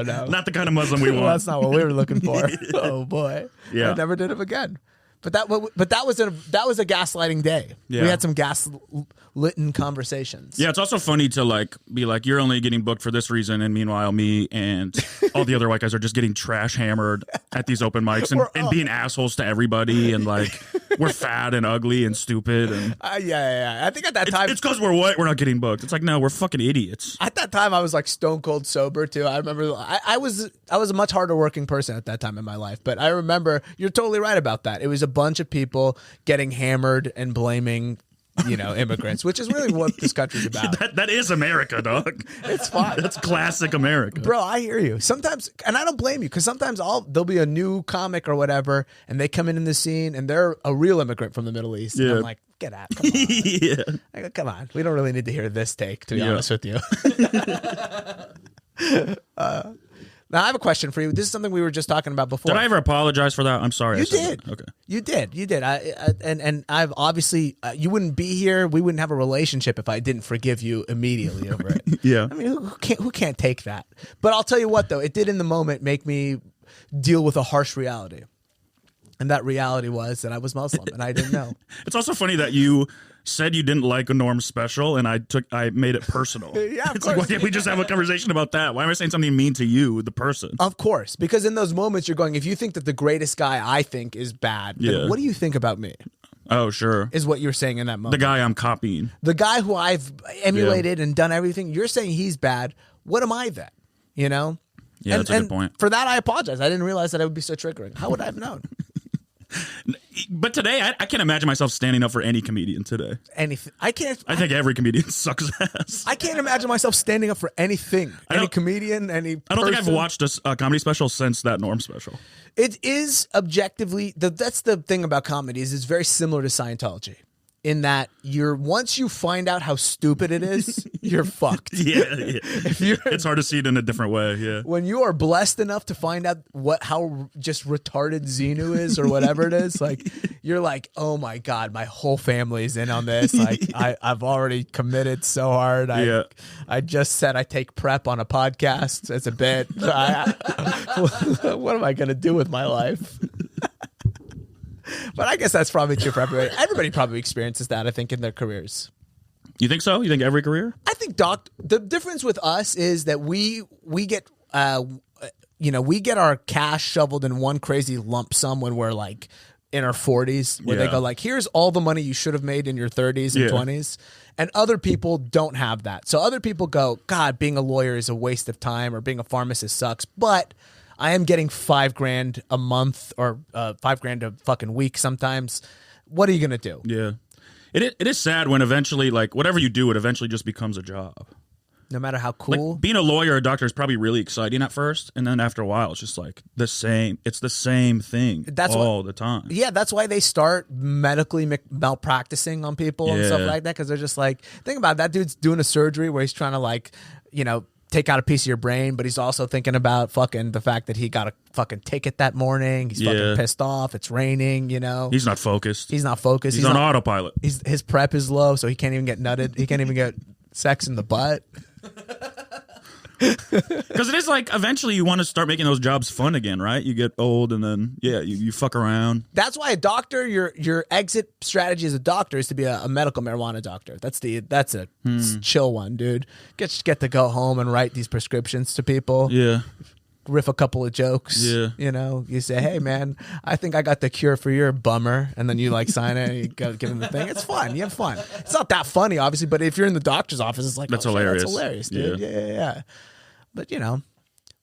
No. Not the kind of Muslim we want. Well, that's not what we were looking for. Oh, boy. Yeah. I never did it again. But that was a gaslighting day. Yeah. We had some gas-litten conversations. Yeah, it's also funny to be like, you're only getting booked for this reason, and meanwhile, me and all the other white guys are just getting trash hammered at these open mics and being assholes to everybody, and we're fat and ugly and stupid. And yeah. I think at that time it's because we're white, we're not getting booked. It's like, no, we're fucking idiots. At that time, I was like stone cold sober too. I remember I was a much harder working person at that time in my life, but I remember you're totally right about that. It was a bunch of people getting hammered and blaming, immigrants, which is really what this country's about. That is America, dog. It's fine. That's classic America. Bro, I hear you. Sometimes, and I don't blame you, because sometimes there'll be a new comic or whatever, and they come in the scene, and they're a real immigrant from the Middle East. Yeah. And I'm like, get out. Come on. Yeah. I go, come on. We don't really need to hear this take, to be honest with you. Now, I have a question for you. This is something we were just talking about before. Did I ever apologize for that? I'm sorry. You did. Okay. You did. And I've obviously, you wouldn't be here. We wouldn't have a relationship if I didn't forgive you immediately over it. Yeah. I mean, who can't take that? But I'll tell you what, though, it did in the moment make me deal with a harsh reality. And that reality was that I was Muslim, and I didn't know. It's also funny that you said you didn't like a Norm special, and I made it personal. Yeah, of it's course. Like, why can't we just have a conversation about that? Why am I saying something mean to you, the person? Of course, because in those moments you're going, if you think that the greatest guy I think is bad, then what do you think about me? Oh, sure. Is what you're saying in that moment. The guy I'm copying. The guy who I've emulated and done everything, you're saying he's bad. What am I then? Yeah, that's a good point. For that, I apologize. I didn't realize that it would be so triggering. How would I have known? But today, I can't imagine myself standing up for any comedian today. Anything. I can't. I think every comedian sucks ass. I can't imagine myself standing up for anything. Any comedian, any I don't think I've person. watched a comedy special since that Norm special. It is objectively that's the thing about comedy is it's very similar to Scientology in that once you find out how stupid it is, you're fucked. Yeah. It's hard to see it in a different way. Yeah. When you are blessed enough to find out how just retarded Xenu is or whatever it is, like you're like, oh my God, my whole family's in on this. Like I've already committed so hard. I just said I take prep on a podcast as a bit. What am I gonna do with my life? But I guess that's probably true for everybody. Everybody probably experiences that, I think, in their careers. You think so? You think every career? I think the difference with us is that we get we get our cash shoveled in one crazy lump sum when we're like in our 40s, where they go like, here's all the money you should have made in your 30s and 20s. And other people don't have that. So other people go, God, being a lawyer is a waste of time, or being a pharmacist sucks. But I am getting $5,000 a month or $5,000 a fucking week sometimes. What are you gonna do? Yeah, it is sad when eventually, like, whatever you do, it eventually just becomes a job. No matter how cool. Like, being a lawyer or a doctor is probably really exciting at first, and then after a while, it's just like the same. It's the same thing all the time. Yeah, that's why they start medically malpracticing on people and stuff like that, because they're just like, think about it, that dude's doing a surgery where he's trying to, like, take out a piece of your brain, but he's also thinking about fucking the fact that he got a fucking ticket that morning. He's fucking pissed off. It's raining, He's not focused. He's not focused. He's on autopilot. His prep is low, so he can't even get nutted. He can't even get sex in the butt. Because it is like, eventually you want to start making those jobs fun again, right? You get old and then, you fuck around. That's why a doctor, your exit strategy as a doctor is to be a medical marijuana doctor. That's a chill one, dude. Get to go home and write these prescriptions to people. Yeah. Riff a couple of jokes. Yeah. You say, hey, man, I think I got the cure for your bummer. And then you like sign it and you go give him the thing. It's fun. You have fun. It's not that funny, obviously, but if you're in the doctor's office, it's like, that's oh, hilarious. Shit, that's hilarious, dude. Yeah. But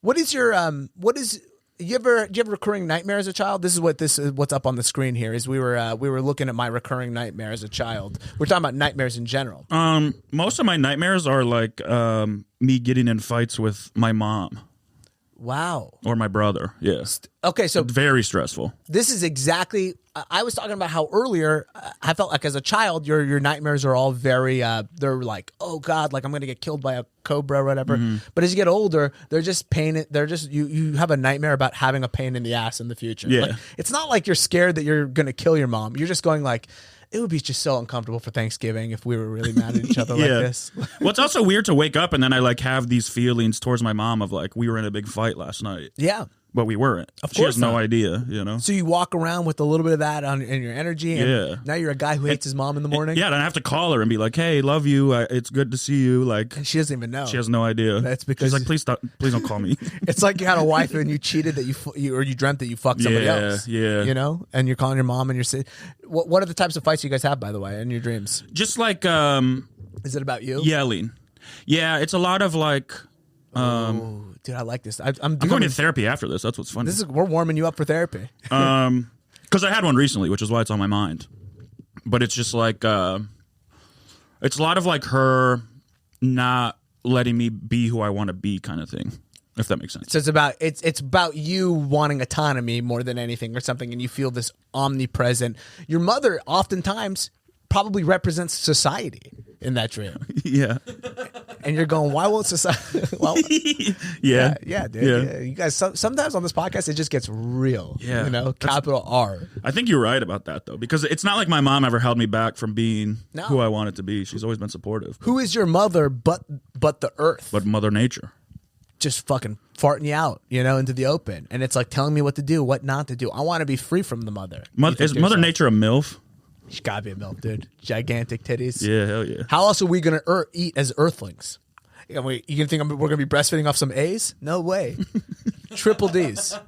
what is your do you ever recurring nightmare as a child? This is what's up on the screen here. Is we were looking at my recurring nightmare as a child. We're talking about nightmares in general. Most of my nightmares are like me getting in fights with my mom. Wow. Or my brother. Yes. Okay, so very stressful. This is exactly. I was talking about how earlier I felt like as a child your nightmares are all very they're like, oh God, like I'm gonna get killed by a cobra or whatever. But as you get older, they're just pain. They're just you have a nightmare about having a pain in the ass in the future. Yeah. Like, it's not like you're scared that you're gonna kill your mom. You're just going like, it would be just so uncomfortable for Thanksgiving if we were really mad at each other like this. Well, it's also weird to wake up and then I like have these feelings towards my mom of like, we were in a big fight last night. Yeah. But we weren't. Of course she has no not. idea, So you walk around with a little bit of that in your energy, and now you're a guy who hates his mom in the morning. Yeah, and I have to call her and be like, "Hey, love you. It's good to see you." Like, and she doesn't even know. She has no idea. That's because she's like, "Please stop. Please don't call me." It's like you had a wife and you cheated that you dreamt that you fucked somebody else. Yeah. And you're calling your mom and you're saying, "What are the types of fights you guys have, by the way, in your dreams?" Just like, is it about you yelling? Yeah, it's a lot of like. Dude, I like this. I'm going to therapy after this. That's what's funny. We're warming you up for therapy. Because I had one recently, which is why it's on my mind. But it's just like it's a lot of like her not letting me be who I want to be, kind of thing. If that makes sense. So it's about you wanting autonomy more than anything or something, and you feel this omnipresent. Your mother oftentimes probably represents society in that dream. Yeah. And you're going, why won't society? Well, yeah, dude. Yeah. Yeah. You guys, sometimes on this podcast, it just gets real. Yeah. Capital R. I think you're right about that, though, because it's not like my mom ever held me back from being who I wanted to be. She's always been supportive. Who is your mother but the earth? But Mother Nature. Just fucking farting you out, into the open. And it's like telling me what to do, what not to do. I want to be free from the mother. Is Mother Nature a MILF? She's got to be a MILF, dude. Gigantic titties. Yeah, hell yeah. How else are we going to eat as earthlings? You going to think we're going to be breastfeeding off some A's? No way. Triple D's.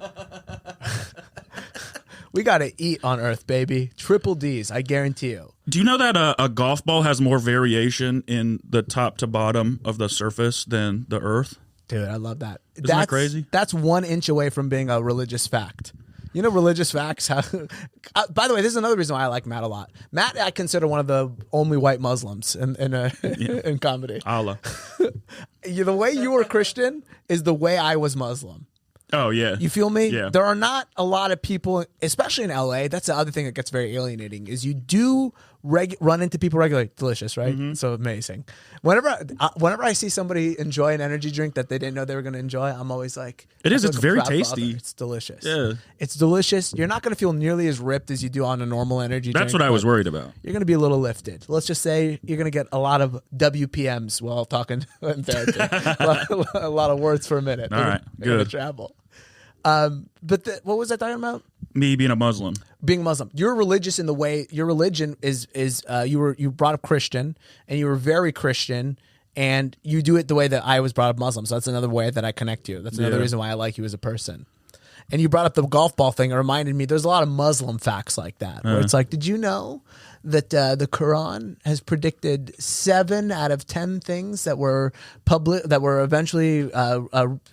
We got to eat on Earth, baby. Triple D's, I guarantee you. Do you know that a golf ball has more variation in the top to bottom of the surface than the Earth? Dude, I love that. Isn't that crazy? That's 1 inch away from being a religious fact. You know, religious facts. How, by the way, this is another reason why I like Matt a lot. Matt, I consider one of the only white Muslims in comedy. Allah. The way you were Christian is the way I was Muslim. Oh, yeah. You feel me? Yeah. There are not a lot of people, especially in LA. That's the other thing that gets very alienating is you do run into people regularly. Delicious, right? So amazing. Whenever I see somebody enjoy an energy drink that they didn't know they were going to enjoy, I'm always like, It is. I feel It's like a very proud tasty. father. It's delicious. Yeah. It's delicious. You're not going to feel nearly as ripped as you do on a normal energy drink. That's what I was worried about. You're going to be a little lifted. Let's just say you're going to get a lot of WPMs while talking in therapy. a lot of words for a minute. All right. They're gonna Good. travel. What was I talking about? Me being a Muslim. Being Muslim. You're religious in the way your religion is you brought up Christian and you were very Christian and you do it the way that I was brought up Muslim. So that's another way that I connect you. That's another reason why I like you as a person. And you brought up the golf ball thing. It reminded me there's a lot of Muslim facts like that where it's like, did you know that the Quran has predicted 7 out of 10 things that were eventually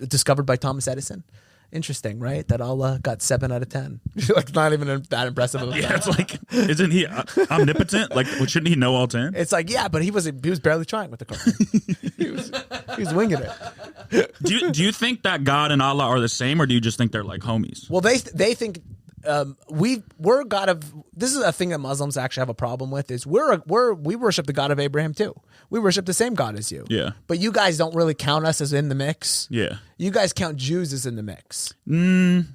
discovered by Thomas Edison? Interesting, right? That Allah got 7 out of 10. Like, not even that impressive of a Yeah, fact. it's like, isn't he omnipotent? Like, shouldn't he know all 10? It's like, yeah, but he was barely trying with the Quran. he was winging it. Do you think that God and Allah are the same, or do you just think they're like homies? Well, they think we're God of. This is a thing that Muslims actually have a problem with. Is we worship the God of Abraham too. We worship the same God as you. Yeah. But you guys don't really count us as in the mix. Yeah. You guys count Jews as in the mix. We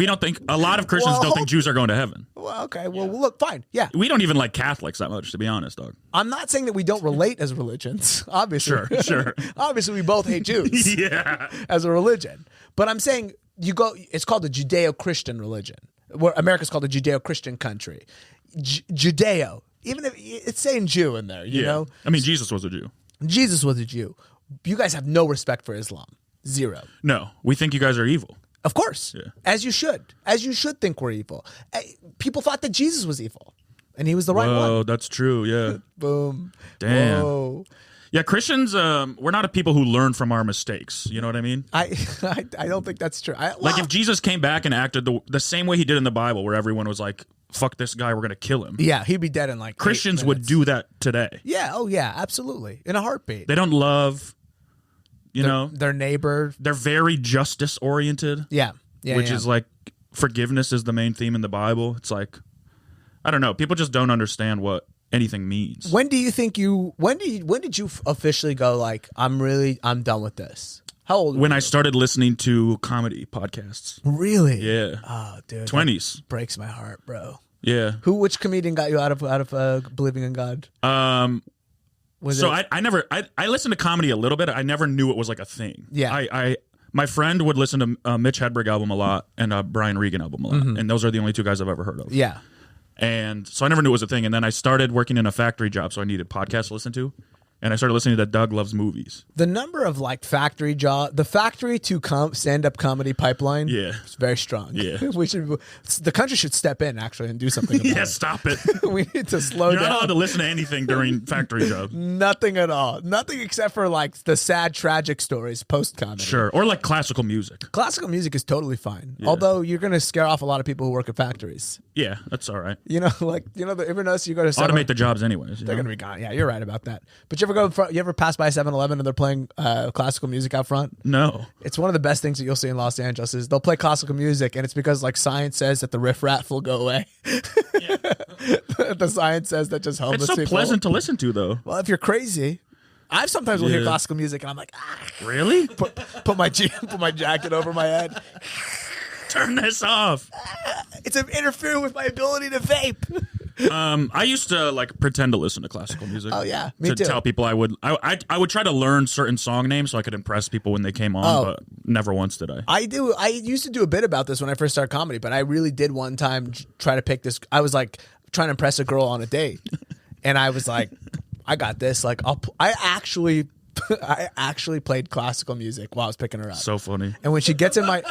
don't think, a lot of Christians don't think Jews are going to heaven. Well, okay. Well, look, fine. Yeah. We don't even like Catholics that much, to be honest, dog. I'm not saying that we don't relate as religions. Obviously. Sure. Obviously, we both hate Jews. Yeah. As a religion. But I'm saying it's called a Judeo-Christian religion. Where America's called a Judeo-Christian country. Judeo. Even if it's saying Jew in there, you know? I mean, Jesus was a Jew. Jesus was a Jew. You guys have no respect for Islam. Zero. No, we think you guys are evil. Of course. Yeah. As you should. As you should think we're evil. People thought that Jesus was evil. And he was the right one. Oh, that's true, yeah. Boom. Damn. Whoa. Yeah, Christians, we're not a people who learn from our mistakes. You know what I mean? I don't think that's true. Like, if Jesus came back and acted the same way he did in the Bible, where everyone was like, fuck this guy, we're going to kill him. Yeah, he'd be dead in like 8 Christians would minutes. do that today. Yeah, oh yeah, absolutely. In a heartbeat. They don't love, Their neighbor. they're very justice oriented. Yeah. Yeah. which yeah. is like, forgiveness is the main theme in the Bible. It's like, I don't know. People just don't understand what anything means. When did you officially go like, I'm done with this? How old were When you? I started listening to comedy podcasts. Really? Yeah. Oh, dude. 20s. Breaks my heart, bro. Yeah. Which comedian got you out of believing in God? Was it? I listened to comedy a little bit. I never knew it was like a thing. Yeah. My friend would listen to Mitch Hedberg album a lot and Brian Regan album a lot. And those are the only 2 guys I've ever heard of. Yeah. And so I never knew it was a thing. And then I started working in a factory job, so I needed podcasts to listen to. And I started listening to Doug Loves Movies. The number of like factory to stand-up comedy pipeline is very strong. Yeah. The country should step in actually and do something about Yeah, it. stop it. We need to slow You're down. not allowed to listen to anything during factory job. Nothing at all. Nothing except for like the sad, tragic stories post-comedy. Sure. Or like classical music. Classical music is totally fine. Although you're going to scare off a lot of people who work at factories. Yeah, that's all right. You know, everyone knows you go to Automate the jobs anyways. They're going to be gone. Yeah, you're right about that. But you ever pass by 7-Eleven and they're playing classical music out front? No. It's one of the best things that you'll see in Los Angeles is they'll play classical music, and it's because like science says that the riffraff will go away. The science says that just homeless It's so people. pleasant to listen to, though. Well, if you're crazy, I sometimes will hear Yeah. classical music and I'm like, Really? put my jacket over my head. Turn this off. It's interfering with my ability to vape. I used to like pretend to listen to classical music. Oh, yeah. Me to too. tell people I would try to learn certain song names so I could impress people when they came on, but never once did I. I used to do a bit about this when I first started comedy, but I really did one time try to pick this. I was like trying to impress a girl on a date, and I was like, I got this. Like, I actually played classical music while I was picking her up. So funny. And when she gets in my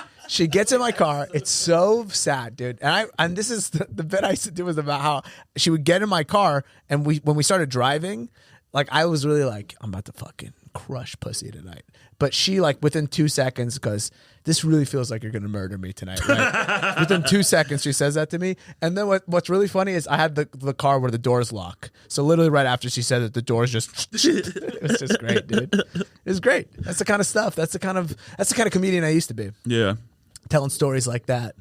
car, it's so sad, dude. And this is the bit I used to do was about how she would get in my car, and when we started driving, like I was really like, I'm about to fucking crush pussy tonight. But she, like, within 2 seconds goes, this really feels like you're going to murder me tonight, right? Within 2 seconds, she says that to me. And then what's really funny is I had the car where the doors lock. So literally right after she said that, the doors just, it was just great, dude. It was great. That's the kind of stuff. That's the kind of comedian I used to be. Yeah. Telling stories like that.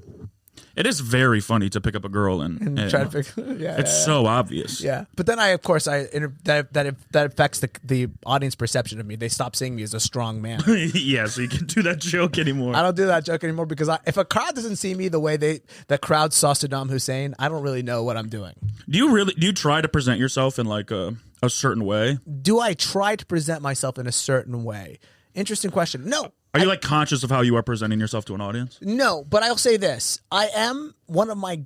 It is very funny to pick up a girl and try to pick. It's so obvious. Yeah, but then that affects the audience perception of me. They stop seeing me as a strong man. Yeah, so you can't do that joke anymore. I don't do that joke anymore because if a crowd doesn't see me the way the crowd saw Saddam Hussein, I don't really know what I'm doing. Do you try to present yourself in like a certain way? Do I try to present myself in a certain way? Interesting question. No. Are you like conscious of how you are presenting yourself to an audience? No, but I'll say this: I am one of my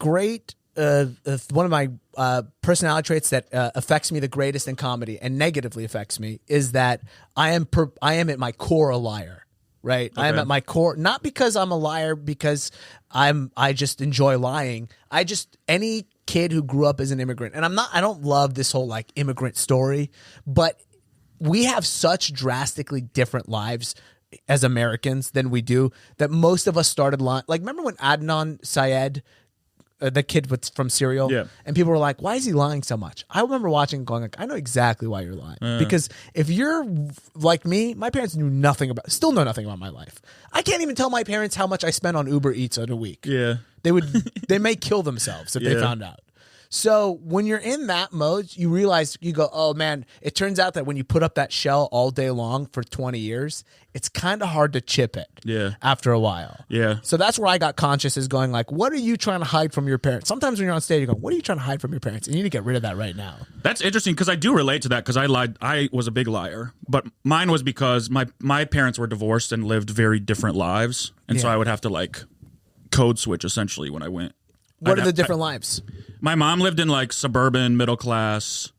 personality traits that affects me the greatest in comedy and negatively affects me is that I am at my core a liar. Right, okay. I am at my core not because I'm a liar, because I just enjoy lying. Any kid who grew up as an immigrant, and I don't love this whole like immigrant story, but we have such drastically different lives as Americans than we do, that most of us started lying. Like, remember when Adnan Syed, the kid from Serial, and people were like, why is he lying so much? I remember watching and going like, I know exactly why you're lying. Because if you're like me, my parents still know nothing about my life. I can't even tell my parents how much I spend on Uber Eats in a week. Yeah. They may kill themselves if they found out. So when you're in that mode, you realize, you go, oh man, it turns out that when you put up that shell all day long for 20 years, it's kind of hard to chip it after a while. Yeah. So that's where I got conscious, is going like, what are you trying to hide from your parents? Sometimes when you're on stage, you go, what are you trying to hide from your parents? And you need to get rid of that right now. That's interesting because I do relate to that because I lied. I was a big liar, but mine was because my parents were divorced and lived very different lives. And so I would have to like code switch essentially when I went. What are the different lives? My mom lived in like suburban, middle class,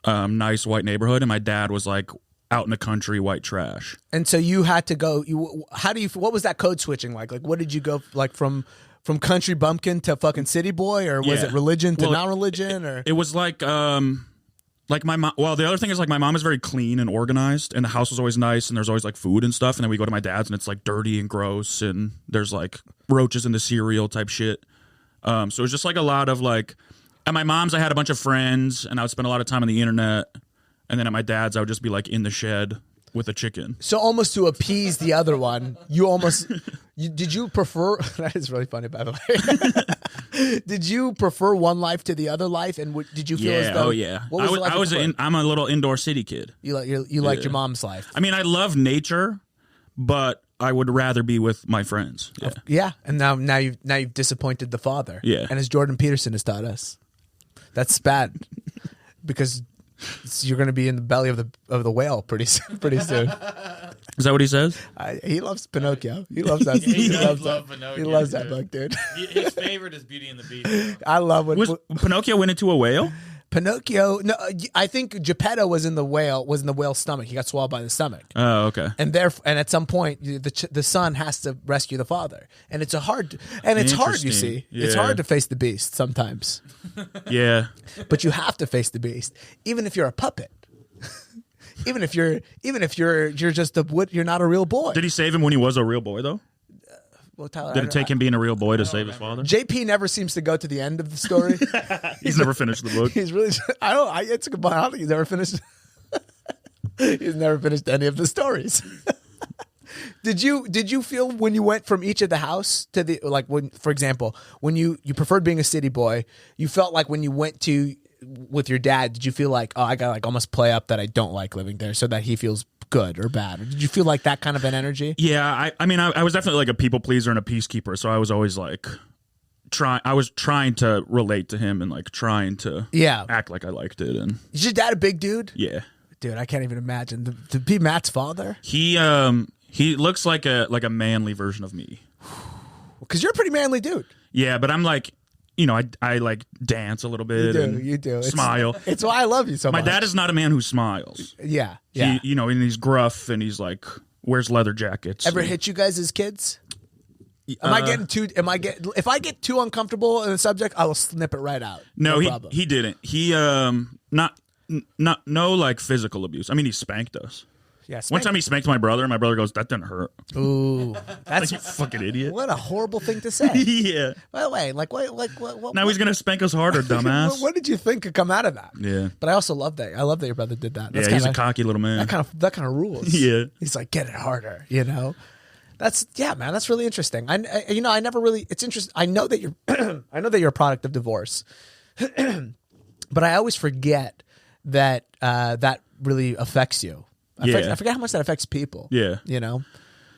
nice white neighborhood, and my dad was like out in the country, white trash. And so you had to go. What was that code switching like? Like, what did you go like from country bumpkin to fucking city boy, or was it religion to non-religion? Or it was like my mom. Well, the other thing is like my mom is very clean and organized, and the house was always nice, and there's always like food and stuff. And then we go to my dad's, and it's like dirty and gross, and there's like roaches in the cereal type shit. So it was just like a lot of like, at my mom's I had a bunch of friends and I would spend a lot of time on the internet, and then at my dad's I would just be like in the shed with a chicken. So almost to appease the other one, did you prefer, that is really funny by the way. Did you prefer one life to the other life, and did you feel as though? Oh yeah. I'm a little indoor city kid. You liked your mom's life. I mean, I love nature, but I would rather be with my friends. Yeah, and now you've disappointed the father. Yeah, and as Jordan Peterson has taught us, that's bad because you're going to be in the belly of the whale pretty soon. Is that what he says? He loves Pinocchio. He loves that. He loves Pinocchio. He loves that book, dude. His favorite is Beauty and the Beast. I love when Pinocchio went into a whale. Pinocchio, no, I think Geppetto was in the whale's stomach. He got swallowed by the stomach. Oh, okay. And at some point, the son has to rescue the father, and it's hard. You see, it's hard to face the beast sometimes. Yeah, but you have to face the beast, even if you're a puppet. even if you're just you're not a real boy. Did he save him when he was a real boy though? Well, Tyler, did it take him being a real boy to save his father? JP never seems to go to the end of the story. He's never finished the book. He's really. It's a good point. I don't think he's ever finished. He's never finished any of the stories. Did you feel when you went from each of the house to the for example, when you preferred being a city boy, you felt like when you went with your dad, did you feel like, oh, I gotta like almost play up that I don't like living there so that he feels good or bad? Or did you feel like that kind of an energy? Yeah, I mean, I was definitely like a people pleaser and a peacekeeper, so I was always like trying to relate to him and like trying to act like I liked it. And is your dad a big dude? Yeah, dude, I can't even imagine to be Matt's father. He looks like a manly version of me. Because you're a pretty manly dude. Yeah, but I'm like, you know, I like dance a little bit. You do. Smile. It's why I love you so much. My dad is not a man who smiles. Yeah. And he's gruff and he's like wears leather jackets. Ever hit you guys as kids? If I get too uncomfortable in a subject, I will snip it right out. No, he didn't. He no like physical abuse. I mean, he spanked us. Yeah, One time he spanked my brother, and my brother goes, "That didn't hurt." Ooh, that's Like, you fucking idiot. what a horrible thing to say. Yeah. By the way, what? Now he's gonna spank us harder, dumbass. What did you think could come out of that? Yeah. But I also love that. I love that your brother did that. That's Yeah, he's a kinda, cocky little man. that kind of rules. Yeah. He's like, get it harder. You know. That's man. That's really interesting. I never really. It's interesting. I know that you're. I know that you're a product of divorce, but I always forget that that really affects you. I forget how much that affects people. Yeah. You know.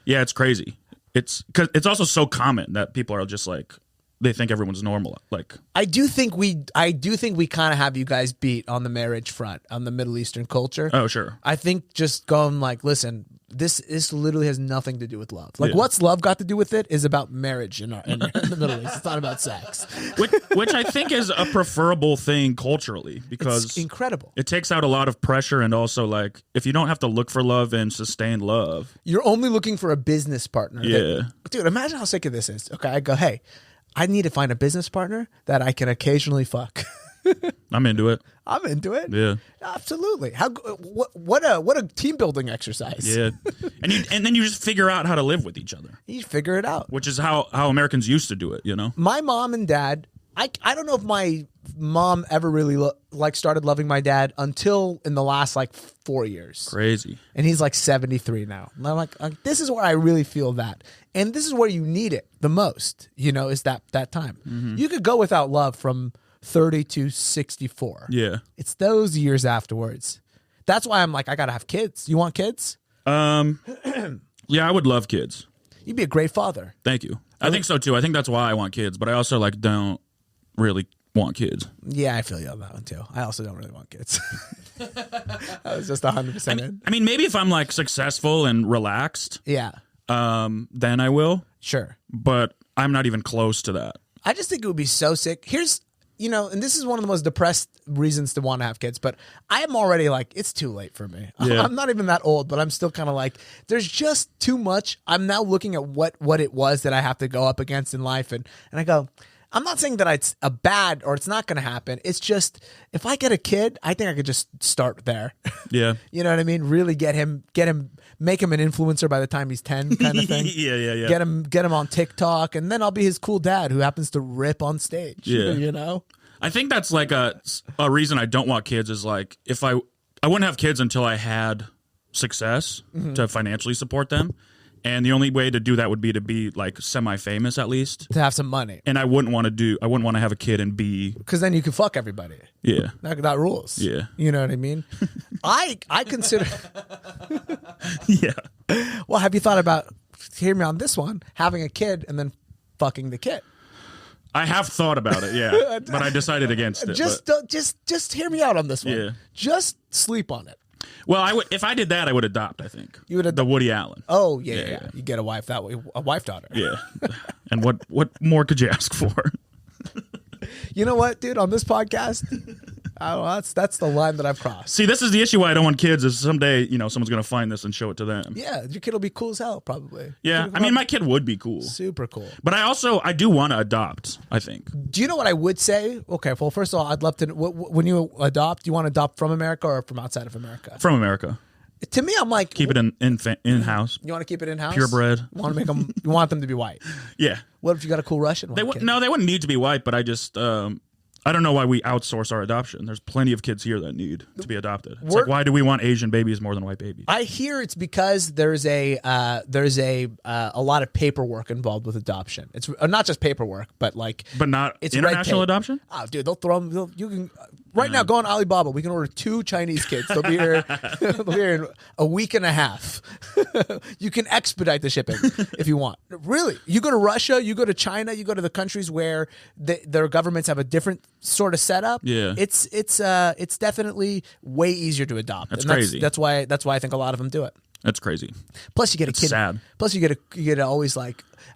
Yeah, it's crazy. It's because it's also so common that people are just like they think everyone's normal. Like I do think we kind of have you guys beat on the marriage front on the Middle Eastern culture. Oh, sure. I think just going like, listen, this literally has nothing to do with love. Like, Yeah. what's love got to do with it is about marriage in the Middle East. It's not about sex. which I think is a preferable thing culturally because It's incredible. it takes out a lot of pressure, and also like if you don't have to look for love and sustain love. You're only looking for a business partner. Yeah. Dude, imagine how sick of this is. Okay, I go, hey, I need to find a business partner that I can occasionally fuck. I'm into it. I'm into it. Yeah. Absolutely. What a team building exercise. Yeah. and then you just figure out how to live with each other, You figure it out. which is how Americans used to do it, you know? My mom and dad, I don't know if my mom ever really started loving my dad until in the last 4 years. Crazy. And he's 73 now. And I'm like, this is where I really feel that. And this is where you need it the most, is that time. Mm-hmm. You could go without love from 30 to 64. Yeah. It's those years afterwards. That's why I'm like, I got to have kids. You want kids? Yeah, I would love kids. You'd be a great father. Thank you. I think so too. I think that's why I want kids, but I also don't really want kids. Yeah, I feel you on that one too. I also don't really want kids. I was just 100% in. I mean, maybe if I'm successful and relaxed, Yeah, then I will, sure. but I'm not even close to that. I just think it would be so sick. Here's, and this is one of the most depressed reasons to want to have kids, but I am already it's too late for me. Yeah. I'm not even that old, but I'm still kind of there's just too much. I'm now looking at what it was that I have to go up against in life. And I go, I'm not saying that it's a bad or it's not going to happen. It's just, if I get a kid, I think I could just start there. Yeah. You know what I mean? Really get him, make him an influencer by the time he's 10 kind of thing. Yeah. Get him on TikTok, and then I'll be his cool dad who happens to rip on stage. Yeah. I think that's a reason I don't want kids is if I wouldn't have kids until I had success to financially support them. And the only way to do that would be to be semi-famous at least. To have some money. And I wouldn't want to have a kid and be. Because then you can fuck everybody. Yeah. That rules. Yeah. You know what I mean? I consider. Yeah. Well, have you thought about, hear me on this one, having a kid and then fucking the kid? I have thought about it, yeah, but I decided against it. Just hear me out on this one. Yeah. Just sleep on it. Well, if I did that, I would adopt. I think You would the Woody Allen. Oh yeah. You get a wife that way, a wife daughter. Yeah, and what more could you ask for? You know what, dude? On this podcast, I don't know, that's the line that I've crossed. See, this is the issue why I don't want kids. Is someday someone's gonna find this and show it to them. Yeah, your kid will be cool as hell, probably. Yeah, I mean, my kid would be cool, Super cool. but I do want to adopt. I think. Do you know what I would say? Okay, well, first of all, I'd love to. When you adopt, do you want to adopt from America or from outside of America? From America. To me, I'm like, Keep it in house. You want to keep it in house? Purebred. You want to make them? You want them to be white? Yeah. What if you got a cool Russian? They wouldn't need to be white, but I just I don't know why we outsource our adoption. There's plenty of kids here that need to be adopted. It's why do we want Asian babies more than white babies? I hear it's because there's a lot of paperwork involved with adoption. It's not just paperwork, but not it's international red tape. adoption. Oh, dude, they'll throw them. You can right now go on Alibaba. We can order 2 Chinese kids. They'll be here. They'll be here in a week and a half. You can expedite the shipping if you want. Really, you go to Russia, you go to China, you go to the countries where their governments have a different sort of setup. Yeah, it's definitely way easier to adopt. That's and crazy. That's why I think a lot of them do it. That's crazy. Plus, you get a kid. Sad. Plus, you get always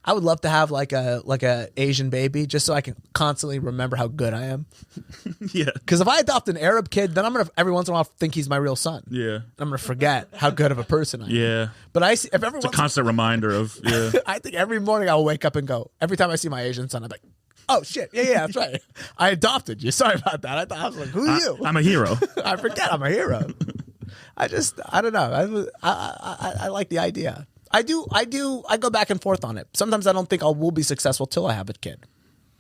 I would love to have a Asian baby just so I can constantly remember how good I am. Yeah. Because if I adopt an Arab kid, then I'm gonna every once in a while think he's my real son. Yeah. And I'm gonna forget how good of a person I am. Yeah. But if every It's a constant reminder of. Yeah. I think every morning I'll wake up and go. Every time I see my Asian son, I'm like, oh shit, yeah, that's right. I adopted you. Sorry about that. I was like, who are you? I'm a hero. I forget I'm a hero. I don't know. I like the idea. I go back and forth on it. Sometimes I don't think I will be successful till I have a kid.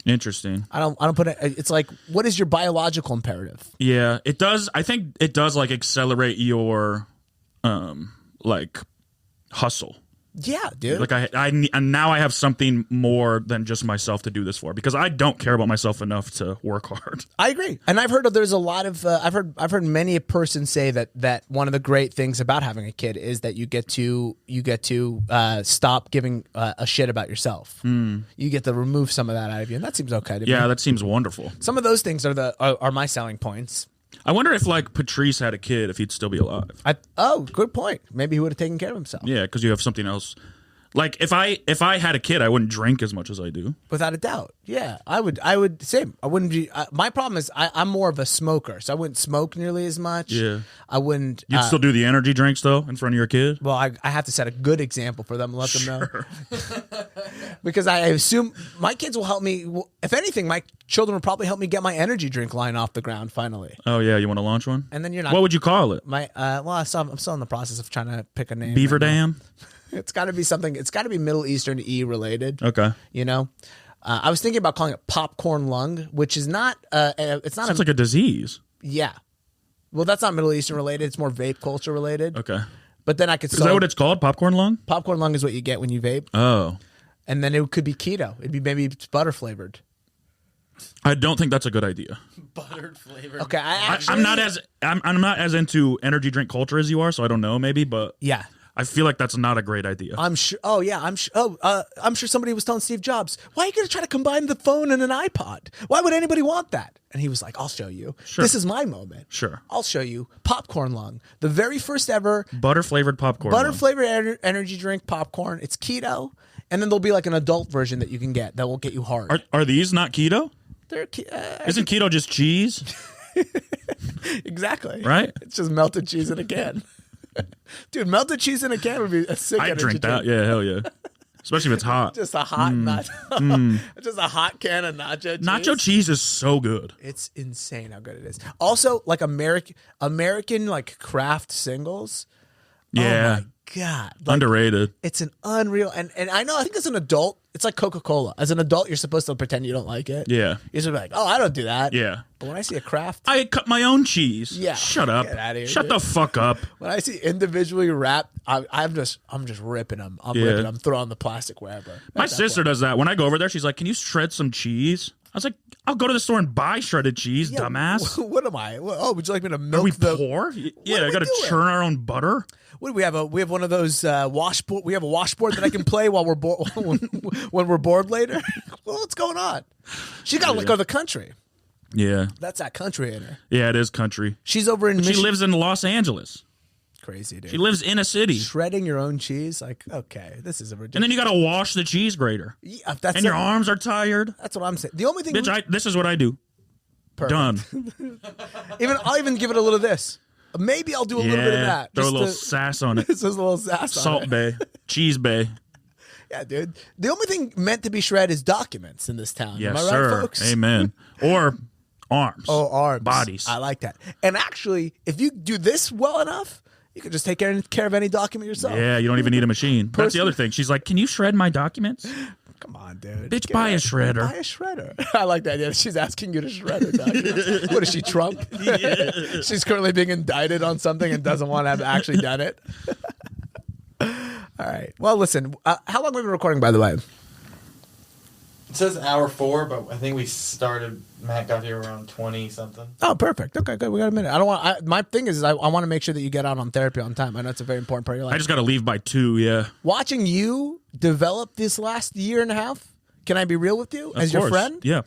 Interesting. I don't put it. It's like, what is your biological imperative? Yeah, it does. I think it does like accelerate your like hustle. Yeah, dude. Like and now I have something more than just myself to do this for, because I don't care about myself enough to work hard. I agree, and I've heard there's a lot of I've heard many a person say that one of the great things about having a kid is that you get to stop giving a shit about yourself. You get to remove some of that out of you, and that seems okay to me. Yeah, that seems wonderful. Some of those things are my selling points. I wonder if like Patrice had a kid, if he'd still be alive. Good point. Maybe he would have taken care of himself. Yeah, because you have something else. Like if I had a kid, I wouldn't drink as much as I do. Without a doubt. Yeah, I would same. I wouldn't be. My problem is I'm more of a smoker, so I wouldn't smoke nearly as much. Yeah, I wouldn't. You'd still do the energy drinks though in front of your kid. Well, I have to set a good example for them and let them know. Because I assume my kids will help me. If anything, my children will probably help me get my energy drink line off the ground finally. Oh yeah, you want to launch one? And then you're not. What would you call it? I'm still in the process of trying to pick a name. Beaver Dam. It's got to be something. It's got to be Middle Eastern related. Okay. You know, I was thinking about calling it popcorn lung, which is not. It's not. Sounds like a disease. Yeah. Well, that's not Middle Eastern related. It's more vape culture related. Okay. But then I could. Is that what it's called? Popcorn lung? Popcorn lung is what you get when you vape. Oh. And then it could be keto. It'd be maybe it's butter flavored. I don't think that's a good idea. Buttered flavored. Okay, I'm not as into energy drink culture as you are, so I don't know. Maybe, but yeah. I feel like that's not a great idea. I'm sure. Oh yeah, I'm sure. I'm sure somebody was telling Steve Jobs, "Why are you going to try to combine the phone and an iPod? Why would anybody want that?" And he was like, "I'll show you. Sure. This is my moment. Sure, I'll show you. Popcorn lung, the very first ever butter flavored popcorn. Butter flavored energy drink popcorn. It's keto, and then there'll be like an adult version that you can get that will get you hard. Are these not keto? They're Isn't keto just cheese? Exactly. Right. It's just melted cheese in a can. Dude, melted cheese in a can would be a sick I energy drink that. drink. Yeah, hell yeah. Especially if it's hot. Just a hot just a hot can of nacho cheese. Nacho cheese is so good. It's insane how good it is. Also, like American like craft singles. Yeah. Oh my God. Like, Underrated. It's an unreal and I think as an adult, it's like Coca-Cola. As an adult, you're supposed to pretend you don't like it. Yeah. You're supposed to be like, oh, I don't do that. Yeah. But when I see a craft, I cut my own cheese. Yeah. Shut up. Get outta here, Shut dude. the fuck up. when I see individually wrapped, I'm just ripping them. I'm ripping them, throwing the plastic wherever. My At that sister point. does that. When I go over there, she's like, "Can you shred some cheese?" I was like, "I'll go to the store and buy shredded cheese, Yeah, dumbass." What am I? Oh, would you like me to Are milk we the? poor? Yeah, are I we got to doing? churn our own butter. What do we have? We have one of those washboard. We have a washboard that I can play while we're bored when we're bored later. Well, what's going on? She got to go to the country. Yeah, That's that country in her. yeah, it is country. She's over in She Michigan. lives in Los Angeles. Crazy, dude. She lives in a city, Shredding your own cheese, like okay, this is a ridiculous. and then you got to wash the cheese grater, Yeah, that's and your arms are tired. That's what I'm saying. The only thing, Bitch, this is what I do. Perfect. Done. I'll even give it a little of this. Maybe I'll do a little bit of that. Throw a just little to- sass on it. Just a little sass on Salt it. bay, cheese bay. Yeah, dude. The only thing meant to be shred is documents in this town. Yes, Am I right, sir. folks? Amen. Or arms. Oh, arms. Bodies. I like that. And actually, if you do this well enough, you can just take care of any document yourself. Yeah, you don't even need a machine. That's the other thing. She's like, "Can you shred my documents?" Come on, dude. Bitch, buy a shredder. Buy a shredder. I like that idea. She's asking you to shred her documents. What is she, Trump? She's currently being indicted on something and doesn't want to have actually done it. All right. Well, listen. How long have we been recording, by the way? It says hour 4, but I think we started. Matt got here around 20 something. Oh, perfect. Okay, good. We got a minute. I don't want. My thing is I want to make sure that you get out on therapy on time. I know it's a very important part of your life. I just got to leave by 2. Yeah. Watching you develop this last year and a half. Can I be real with you as Of your course. friend? Yeah.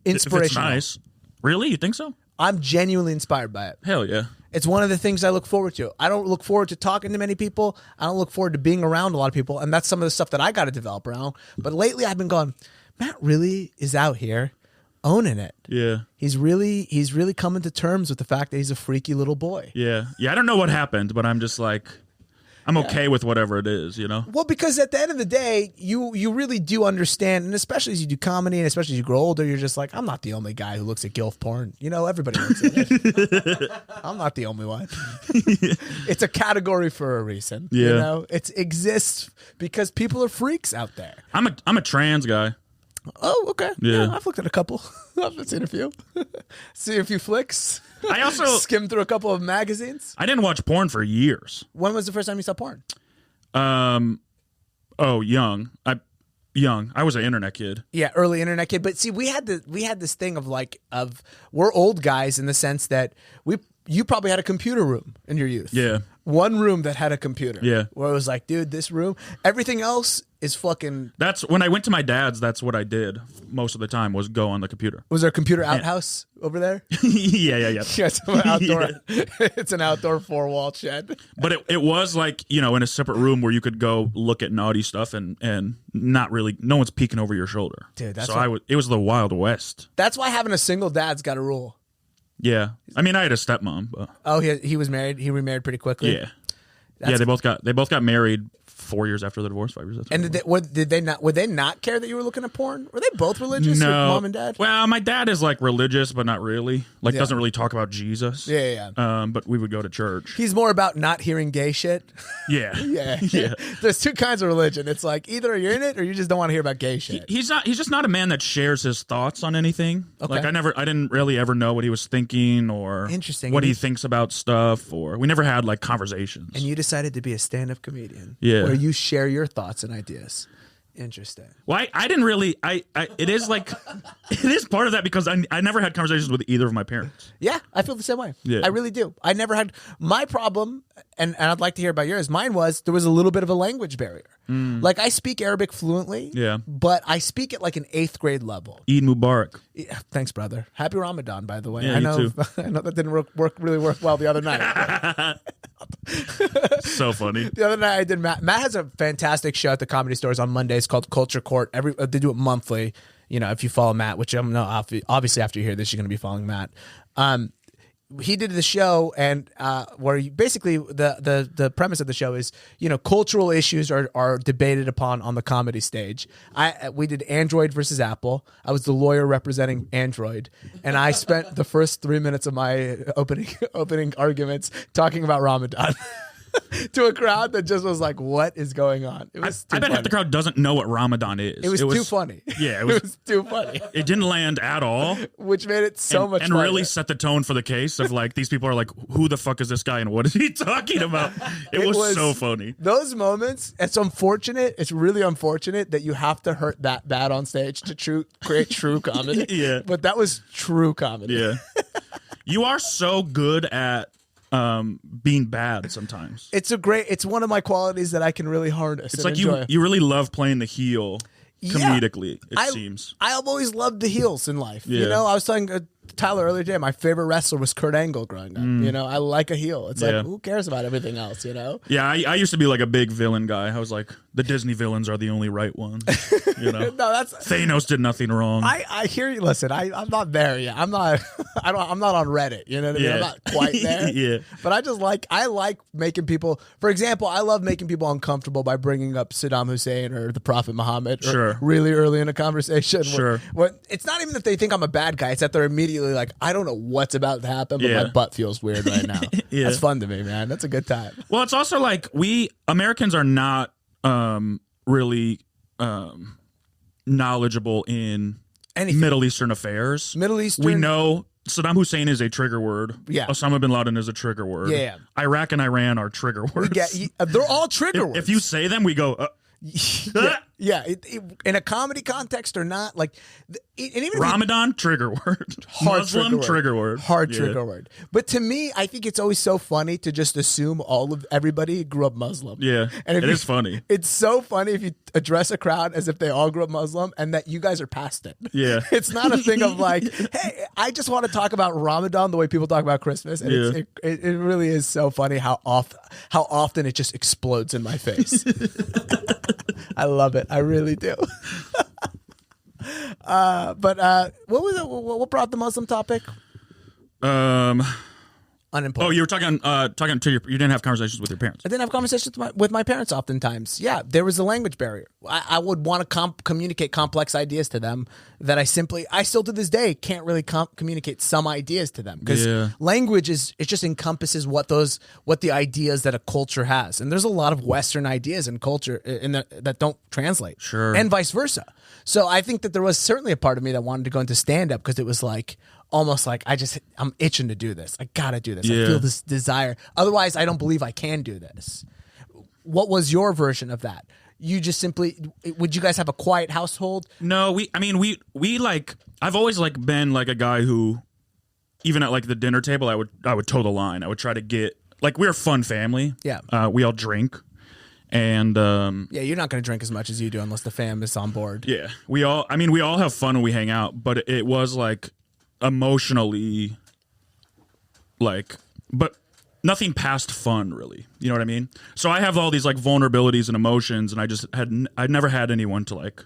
Inspirational. If it's nice. Really? You think so? I'm genuinely inspired by it. Hell yeah. It's one of the things I look forward to. I don't look forward to talking to many people. I don't look forward to being around a lot of people, and that's some of the stuff that I got to develop around. But lately, I've been going, Matt really is out here owning it. Yeah. He's really coming to terms with the fact that he's a freaky little boy. Yeah. Yeah. I don't know what happened, but I'm just like, I'm okay with whatever it is, you know? Well, because at the end of the day, you really do understand, and especially as you do comedy, and especially as you grow older, you're just like, I'm not the only guy who looks at gilf porn. You know, everybody looks at it. I'm not the only one. It's a category for a reason. Yeah. You know, it exists because people are freaks out there. I'm a trans guy. Oh, okay. Yeah. I've looked at a couple. I've seen a few. Seen a few flicks. I also skimmed through a couple of magazines. I didn't watch porn for years. When was the first time you saw porn? Young. I was an internet kid. Yeah, early internet kid. But see, we had this thing of we're old guys in the sense that you probably had a computer room in your youth. Yeah. One room that had a computer. Yeah. Where it was like, dude, this room, everything else is fucking. That's when I went to my dad's. That's what I did most of the time was go on the computer. Was there a computer outhouse over there? yeah. Yeah, it's an outdoor. It's an outdoor 4-wall shed. But it was like, you know, in a separate room where you could go look at naughty stuff and not really, no one's peeking over your shoulder. Dude, that's it was the Wild West. That's why having a single dad's got a rule. Yeah, I mean, I had a stepmom, but oh, he was married. He remarried pretty quickly. Yeah, they both got married 4 years after the divorce, 5 years after. And did they not care that you were looking at porn? Were they both religious? No, your mom and dad. Well, my dad is like religious, but not really. Like doesn't really talk about Jesus. Yeah. But we would go to church. He's more about not hearing gay shit. Yeah, yeah. There's two kinds of religion. It's like either you're in it or you just don't want to hear about gay shit. He's just not a man that shares his thoughts on anything. Okay. Like I didn't really ever know what he was thinking or what he thinks about stuff, or we never had like conversations. And you decided to be a stand-up comedian. Yeah, where you share your thoughts and ideas. Interesting. Well, I didn't really. It is like it is part of that because I never had conversations with either of my parents. Yeah, I feel the same way. Yeah. I really do. I never had my problem, and I'd like to hear about yours. Mine was there was a little bit of a language barrier. Like I speak Arabic fluently. Yeah, but I speak at like an 8th grade level. Eid Mubarak. Yeah, thanks, brother. Happy Ramadan, by the way. Yeah, I know. you too. I know that didn't really work well the other night. So funny. The other night I did Matt has a fantastic show at the Comedy Stores on Mondays called Culture Court. They do it monthly. You know, if you follow Matt, which I'm not obviously after you hear this, you're going to be following Matt. He did the show and where basically the premise of the show is, you know, cultural issues are debated upon on the comedy stage. We did Android versus Apple. I was the lawyer representing Android, and I spent the first 3 minutes of my opening arguments talking about Ramadan. To a crowd that just was like, what is going on? It was I bet half the crowd doesn't know what Ramadan is. It was too funny. Yeah, it was too funny. It didn't land at all. Which made it so much and funnier. really set the tone for the case of like, these people are like, who the fuck is this guy and what is he talking about? It was so funny. Those moments, it's unfortunate. It's really unfortunate that you have to hurt that bad on stage to create true comedy. Yeah. But that was true comedy. Yeah. You are so good at being bad sometimes. It's one of my qualities that I can really harness. It's and like enjoy. you really love playing the heel comedically, it seems. I've always loved the heels in life. Yeah. You know, I was telling Tyler earlier today, my favorite wrestler was Kurt Angle growing up. You know, I like a heel. It's like, who cares about everything else, you know? Yeah, I used to be like a big villain guy. I was like, the Disney villains are the only right ones. You know? No, that's Thanos did nothing wrong. I hear you. Listen, I'm not there yet. I'm not on Reddit. You know what I mean? I'm not quite there. Yeah. But I like making people, for example, I love making people uncomfortable by bringing up Saddam Hussein or the Prophet Muhammad really early in a conversation. Sure. When it's not even that they think I'm a bad guy. It's that they're immediately like, I don't know what's about to happen, but my butt feels weird right now. Yeah. That's fun to me, man. That's a good time. Well, it's also like we Americans are not really knowledgeable in Anything. Middle Eastern affairs. Middle Eastern. We know Saddam Hussein is a trigger word. Yeah. Osama bin Laden is a trigger word. Yeah. Iraq and Iran are trigger words. They're all trigger words. If you say them, we go. Yeah, in a comedy context or not, like, and even Ramadan trigger word, hard Muslim trigger word, hard trigger word. But to me, I think it's always so funny to just assume everybody grew up Muslim. Yeah, and it is funny. It's so funny if you address a crowd as if they all grew up Muslim and that you guys are past it. Yeah, it's not a thing of like, hey, I just want to talk about Ramadan the way people talk about Christmas, and it really is so funny how often it just explodes in my face. I love it. I really do. But what was it? What brought the Muslim topic? I unimportant. Oh, you were talking to you didn't have conversations with your parents. I didn't have conversations with my parents oftentimes. Yeah, there was a language barrier. I would want to communicate complex ideas to them that I still to this day can't really communicate some ideas to them because language it just encompasses what the ideas that a culture has, and there's a lot of Western ideas and culture that don't translate. Sure, and vice versa. So I think that there was certainly a part of me that wanted to go into stand up because it was like. Almost like I'm itching to do this. I gotta do this. I feel this desire. Otherwise, I don't believe I can do this. What was your version of that? You just simply would you guys have a quiet household? No, we like I've always like been like a guy who even at like the dinner table I would toe the line. I would try to get like we're a fun family. Yeah. We all drink. And yeah, you're not going to drink as much as you do unless the fam is on board. Yeah. We all have fun when we hang out, but it was like emotionally like but nothing past fun really, you know what I mean? So I have all these like vulnerabilities and emotions, and I never had anyone to like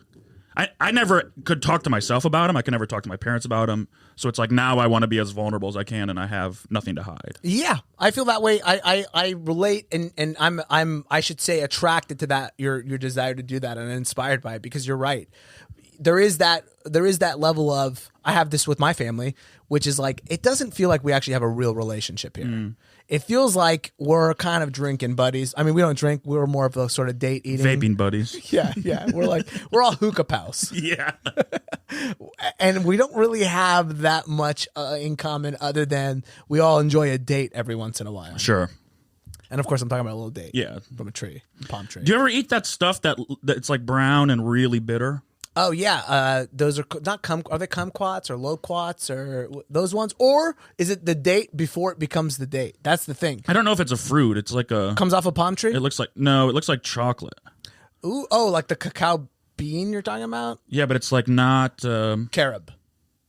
I never could talk to myself about them. I can never talk to my parents about them. So it's like now I want to be as vulnerable as I can, and I have nothing to hide. Yeah, I feel that way. I relate, and I'm I should say attracted to that your desire to do that, and inspired by it because you're right. There is that level of I have this with my family, which is like it doesn't feel like we actually have a real relationship here. It feels like we're kind of drinking buddies. I mean, we don't drink. We're more of a sort of date eating. Vaping buddies. Yeah. We're all hookah pals. Yeah. And we don't really have that much in common other than we all enjoy a date every once in a while. Sure. And of course, I'm talking about a little date. Yeah. From a palm tree. Do you ever eat that stuff that's like brown and really bitter? Oh yeah, those are not are they kumquats or loquats or those ones, or is it the date before it becomes the date? That's the thing. I don't know if it's a fruit. It's like comes off a palm tree. It looks like chocolate. Ooh, oh, like the cacao bean you're talking about? Yeah, but it's like not Cherub.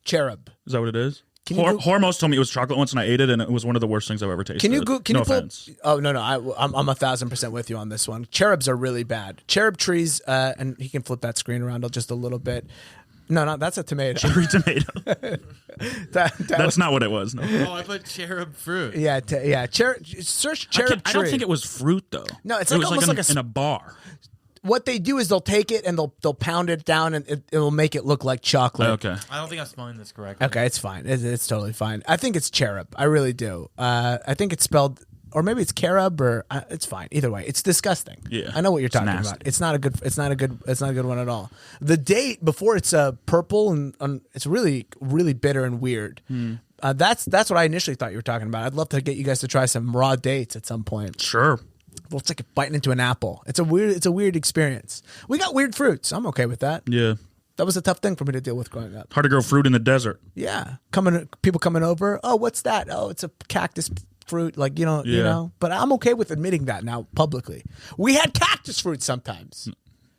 Is that what it is? Hormos told me it was chocolate once, and I ate it, and it was one of the worst things I've ever tasted. Can you no offense. Oh no, I'm 1,000% with you on this one. Cherubs are really bad. Cherub trees, and he can flip that screen around just a little bit. No, that's a tomato. Cherry tomato. That's not what it was. No. Oh, I put cherub fruit. Yeah, search cherub tree. I don't think it was fruit though. No, it's it like was almost like in a bar. What they do is they'll take it and they'll pound it down and it will make it look like chocolate. Okay. I don't think I'm spelling this correctly. Okay, it's fine. It's totally fine. I think it's cherub. I really do. I think it's spelled, or maybe it's carob, or it's fine. Either way, it's disgusting. Yeah, I know what you're talking nasty. about. It's not a good one at all. The date before it's purple and it's really really bitter and weird. That's what I initially thought you were talking about. I'd love to get you guys to try some raw dates at some point. Sure. Well, it's like biting into an apple. It's a weird experience. We got weird fruits. I'm okay with that. Yeah. That was a tough thing for me to deal with growing up. Hard to grow fruit in the desert. Yeah. People coming over. Oh, what's that? Oh, it's a cactus fruit. Like, you know. But I'm okay with admitting that now publicly. We had cactus fruit sometimes.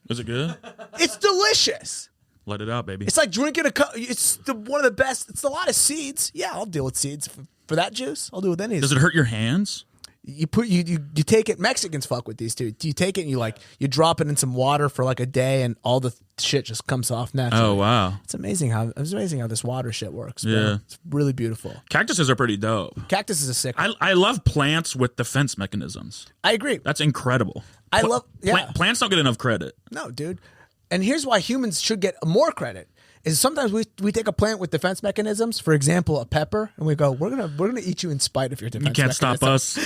Is it good? It's delicious. Let it out, baby. It's like drinking it's one of the best. It's a lot of seeds. Yeah, I'll deal with seeds for that juice. I'll do with any. Does it hurt your hands? You take it. Mexicans fuck with these too. You take it and you drop it in some water for like a day, and all the shit just comes off naturally. Oh wow, it's amazing how this water shit works. Bro. Yeah, it's really beautiful. Cactuses are pretty dope. Cactus is a sick. I love plants with defense mechanisms. I agree. That's incredible. Plants don't get enough credit. No, dude. And here's why humans should get more credit. Is sometimes we take a plant with defense mechanisms, for example, a pepper, and we go, we're gonna eat you in spite of your defense. You can't stop us.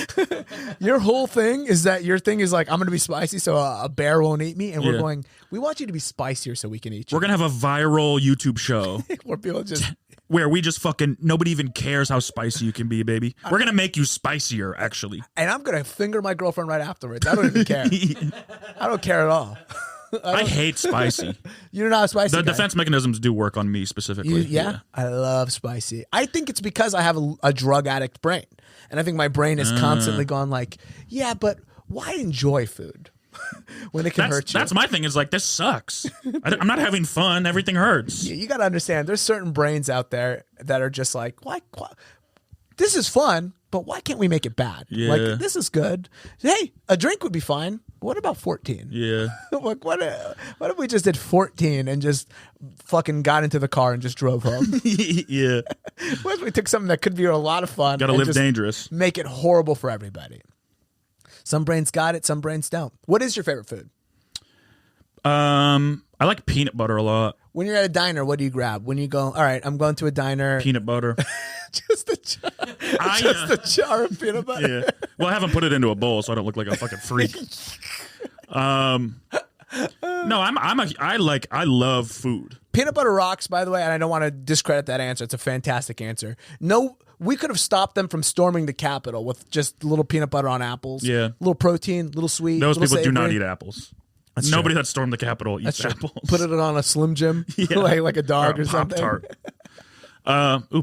Your whole thing is that your thing is like, I'm gonna be spicy, so a bear won't eat me, and we're going, we want you to be spicier so we can eat you. We're gonna have a viral YouTube show where people just where we just fucking nobody even cares how spicy you can be, baby. We're gonna make you spicier, actually. And I'm gonna finger my girlfriend right afterwards. I don't even care. I don't care at all. I hate spicy. You're not a spicy The guy. defense mechanisms do work on me specifically. Yeah? I love spicy. I think it's because I have a drug addict brain. And I think my brain is constantly going like, yeah, but why enjoy food when it can hurt you? That's my thing is like, this sucks. I'm not having fun. Everything hurts. Yeah, you got to understand, there's certain brains out there that are just like, why? This is fun, but why can't we make it bad? Yeah. Like, this is good. Hey, a drink would be fine. What about 14? Yeah. Like, what if we just did 14 and just fucking got into the car and just drove home? Yeah. What if we took something that could be a lot of fun? Got to and live just dangerous. Make it horrible for everybody. Some brains got it, some brains don't. What is your favorite food? I like peanut butter a lot. When you're at a diner, what do you grab? When you go, all right, I'm going to a diner. Peanut butter. Just a jar of peanut butter. Yeah. Well, I haven't put it into a bowl, so I don't look like a fucking freak. No, I love food. Peanut butter rocks, by the way, and I don't want to discredit that answer. It's a fantastic answer. No, we could have stopped them from storming the Capitol with just a little peanut butter on apples. Yeah. Little protein, little sweet. Those little people do not savory. eat apples. Nobody that stormed the Capitol eats That's true. apples. Put it on a Slim Jim, Yeah. like a dog or something. Pop-Tart.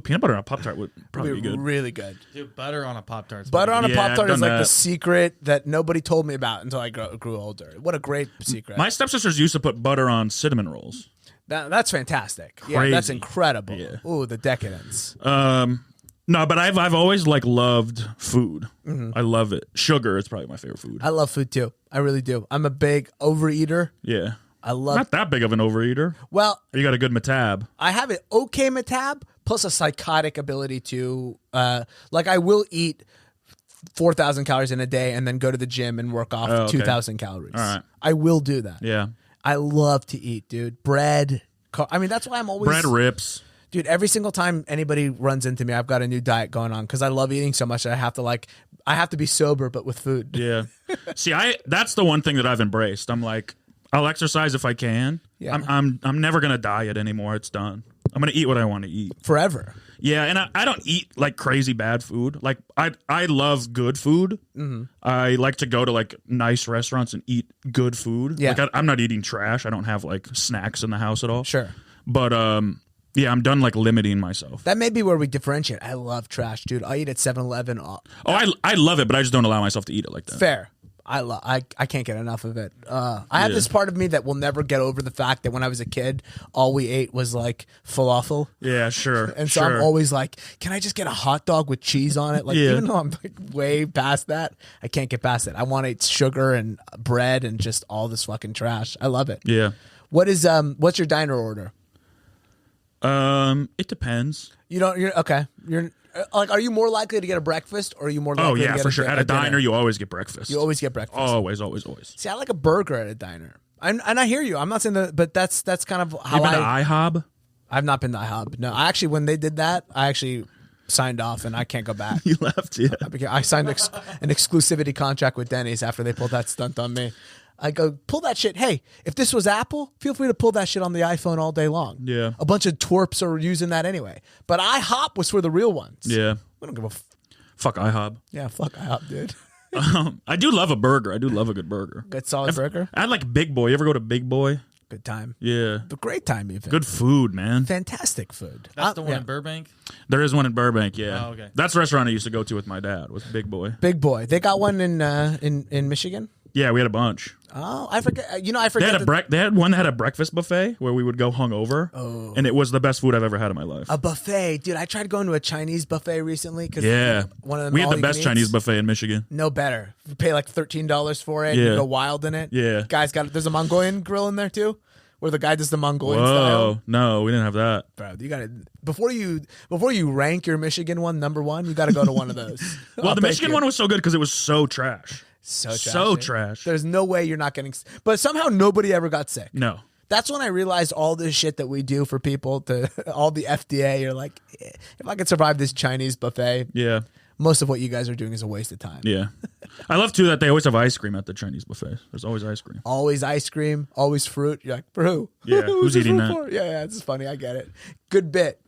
Peanut butter on a Pop-Tart would probably be good. Really good. Dude, butter on a Pop-Tart. Butter on a Yeah, Pop-Tart I've is done like the that. secret that nobody told me about until I grew older. What a great secret. My stepsisters used to put butter on cinnamon rolls. That's fantastic. Yeah, that's Crazy. incredible. Yeah. Ooh, the decadence. No, but I've always loved food. I love it. Sugar is probably my favorite food. I love food too. I really do. I'm a big overeater. Yeah. I love. Not that big of an overeater. Well, You got a good metab. I have an okay metab plus a psychotic ability to, like, I will eat 4,000 calories in a day and then go to the gym and work off okay. 2,000 calories. All right. I will do that. Yeah. I love to eat, dude. Bread. I mean, that's why I'm always Bread rips. Dude, every single time anybody runs into me, I've got a new diet going on because I love eating so much that I have to be sober, but with food. Yeah. See, that's the one thing that I've embraced. I'm like, I'll exercise if I can. Yeah. I'm never gonna diet anymore. It's done. I'm gonna eat what I want to eat. Forever. Yeah, and I don't eat like crazy bad food. Like I love good food. Mm-hmm. I like to go to like nice restaurants and eat good food. Yeah. Like I'm not eating trash. I don't have like snacks in the house at all. Sure. But yeah, I'm done like limiting myself. That may be where we differentiate. I love trash, dude. I eat at 7-Eleven. I love it, but I just don't allow myself to eat it like that. Fair. I can't get enough of it. I have this part of me that will never get over the fact that when I was a kid, all we ate was like falafel. Yeah, sure. And so sure. I'm always like, can I just get a hot dog with cheese on it? Like, Yeah. even though I'm like way past that, I can't get past it. I want to eat sugar and bread and just all this fucking trash. I love it. Yeah. What's your diner order? It depends. You're okay. You're like, are you more likely to get a breakfast or are you more likely Oh to yeah, get for sure. At a diner, dinner? you always get breakfast. You always get breakfast. always. See, I like a burger at a diner. And I hear you. I'm not saying that, but that's kind of how You been to IHOB? I've not been to IHOB. No, I actually, when they did that, I actually signed off and I can't go back. You left, yeah. I signed an exclusivity contract with Denny's after they pulled that stunt on me. I go, pull that shit. Hey, if this was Apple, feel free to pull that shit on the iPhone all day long. Yeah. A bunch of twerps are using that anyway. But IHOP was for the real ones. Yeah. We don't give a Fuck IHOB. yeah, fuck IHOP, dude. I do love a burger. I do love a good burger. Good solid burger. I like Big Boy. You ever go to Big Boy? Good time. Yeah. A great time even. Good food, man. Fantastic food. That's the one yeah. in Burbank. There is one in Burbank, yeah. Oh, okay. That's the restaurant I used to go to with my dad, was Big Boy. Big Boy. They got one in Michigan. Yeah, we had a bunch. Oh, I forget. I They forget. had they had one that had a breakfast buffet where we would go hungover, and it was the best food I've ever had in my life. a buffet, dude. I tried going to a Chinese buffet recently because Yeah. one of them. We had all the you best can Chinese eats. buffet in Michigan. No better. You pay like $13 for it. Yeah. You go wild in it. Yeah. Guys there's a Mongolian grill in there too, where the guy does the Mongolian Whoa. style. No, we didn't have that. Bro, you gotta before you rank your Michigan one number one, you gotta go to one of those. Well, the Michigan one was so good because it was so trash. so so trashy. trash. There's no way you're not getting. But somehow nobody ever got sick. No. That's when I realized all this shit that we do for people to all the FDA. You're like, if I could survive this Chinese buffet, Yeah. most of what you guys are doing is a waste of time. Yeah. I love, too, that they always have ice cream at the Chinese buffet. There's always ice cream. Always ice cream, always fruit. You're like, for who? Yeah, who's this eating fruit that? for? Yeah, this is funny. I get it. Good bit.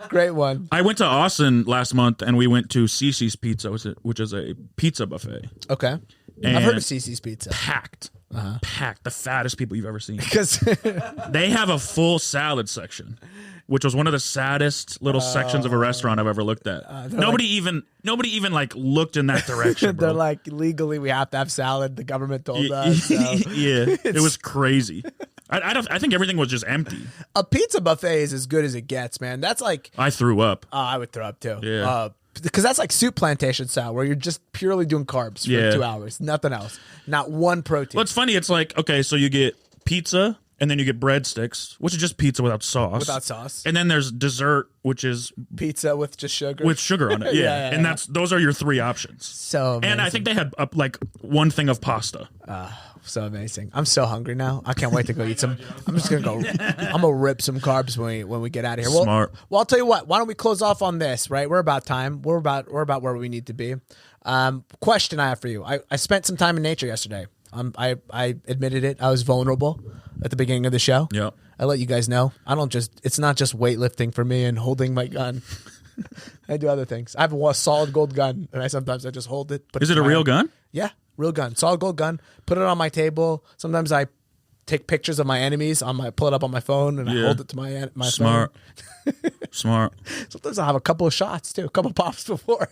Great one. I went to Austin last month, and we went to Cece's Pizza, which is a pizza buffet. Okay. And I've heard of Cece's Pizza. Packed. Packed. The fattest people you've ever seen. Because They have a full salad section, which was one of the saddest little sections of a restaurant I've ever looked at. Nobody even like looked in that direction, bro. they're like, legally, we have to have salad. The government told us. So. Yeah, it was crazy. I think everything was just empty. A pizza buffet is as good as it gets, man. That's like, I threw up. I would throw up too. Yeah. because that's like soup plantation style, where you're just purely doing carbs for 2 hours, nothing else, not one protein. Well, it's funny. It's like, okay, so you get pizza, and then you get breadsticks, which is just pizza without sauce. Without sauce. And then there's dessert, which is Pizza with just sugar. with sugar on it. Yeah, and those are your 3 options. So amazing. And I think they had like one thing of pasta. So amazing. I'm so hungry now. I can't wait to go eat some. I'm just gonna go. I'm gonna rip some carbs when we get out of here. Smart. Well, I'll tell you what. Why don't we close off on this? Right, we're about time. We're about where we need to be. Question I have for you. I spent some time in nature yesterday. I admitted it. I was vulnerable at the beginning of the show. Yep. I let you guys know. It's not just weightlifting for me and holding my gun. I do other things. I have a solid gold gun, and sometimes I just hold it. Is it a real gun? Yeah, real gun, solid gold gun. Put it on my table. Sometimes I take pictures of my enemies pull it up on my phone, and I hold it to my Smart. phone. Smart. Sometimes I'll have a couple of shots too, a couple of pops before.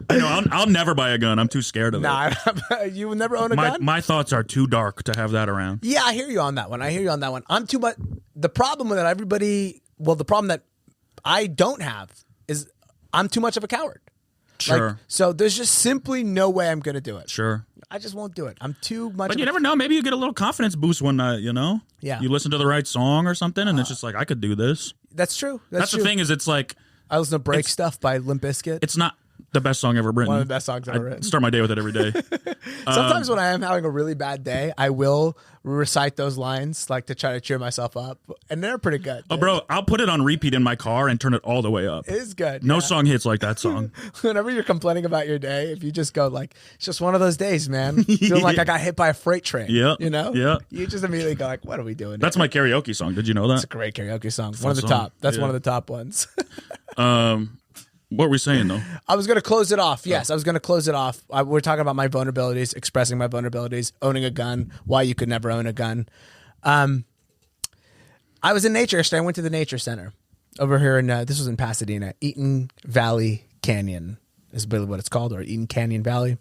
I'll never buy a gun. I'm too scared of it. You would never own a gun? My thoughts are too dark to have that around. Yeah, I hear you on that one. I'm too much. The problem with it, the problem that I don't have is I'm too much of a coward. Sure. So there's just simply no way I'm going to do it. Sure. I just won't do it. I'm too much. But you never know. Maybe you get a little confidence boost one night, Yeah. You listen to the right song or something, and it's just like, I could do this. That's true. That's true. the thing is, it's like... I listen to Break Stuff by Limp Bizkit. It's not the best song ever written. One of the best songs ever written. Start my day with it every day. Sometimes when I am having a really bad day, I will recite those lines like to try to cheer myself up, and they're pretty good. Oh, bro, I'll put it on repeat in my car and turn it all the way up. It is good. No song hits like that song. Whenever you're complaining about your day, if you just go like, it's just one of those days, man. Feeling like I got hit by a freight train. Yeah. Yeah. You just immediately go like, what are we doing? That's my karaoke song. Did you know that? It's a great karaoke song. One of the song. top. That's Yeah. one of the top ones. What were we saying, though? I was going to close it off. Yes, I was going to close it off. We're talking about my vulnerabilities, expressing my vulnerabilities, owning a gun, why you could never own a gun. I was in nature yesterday. I went to the nature center over here in, this was in Pasadena, Eaton Valley Canyon is really what it's called, or Eaton Canyon Valley.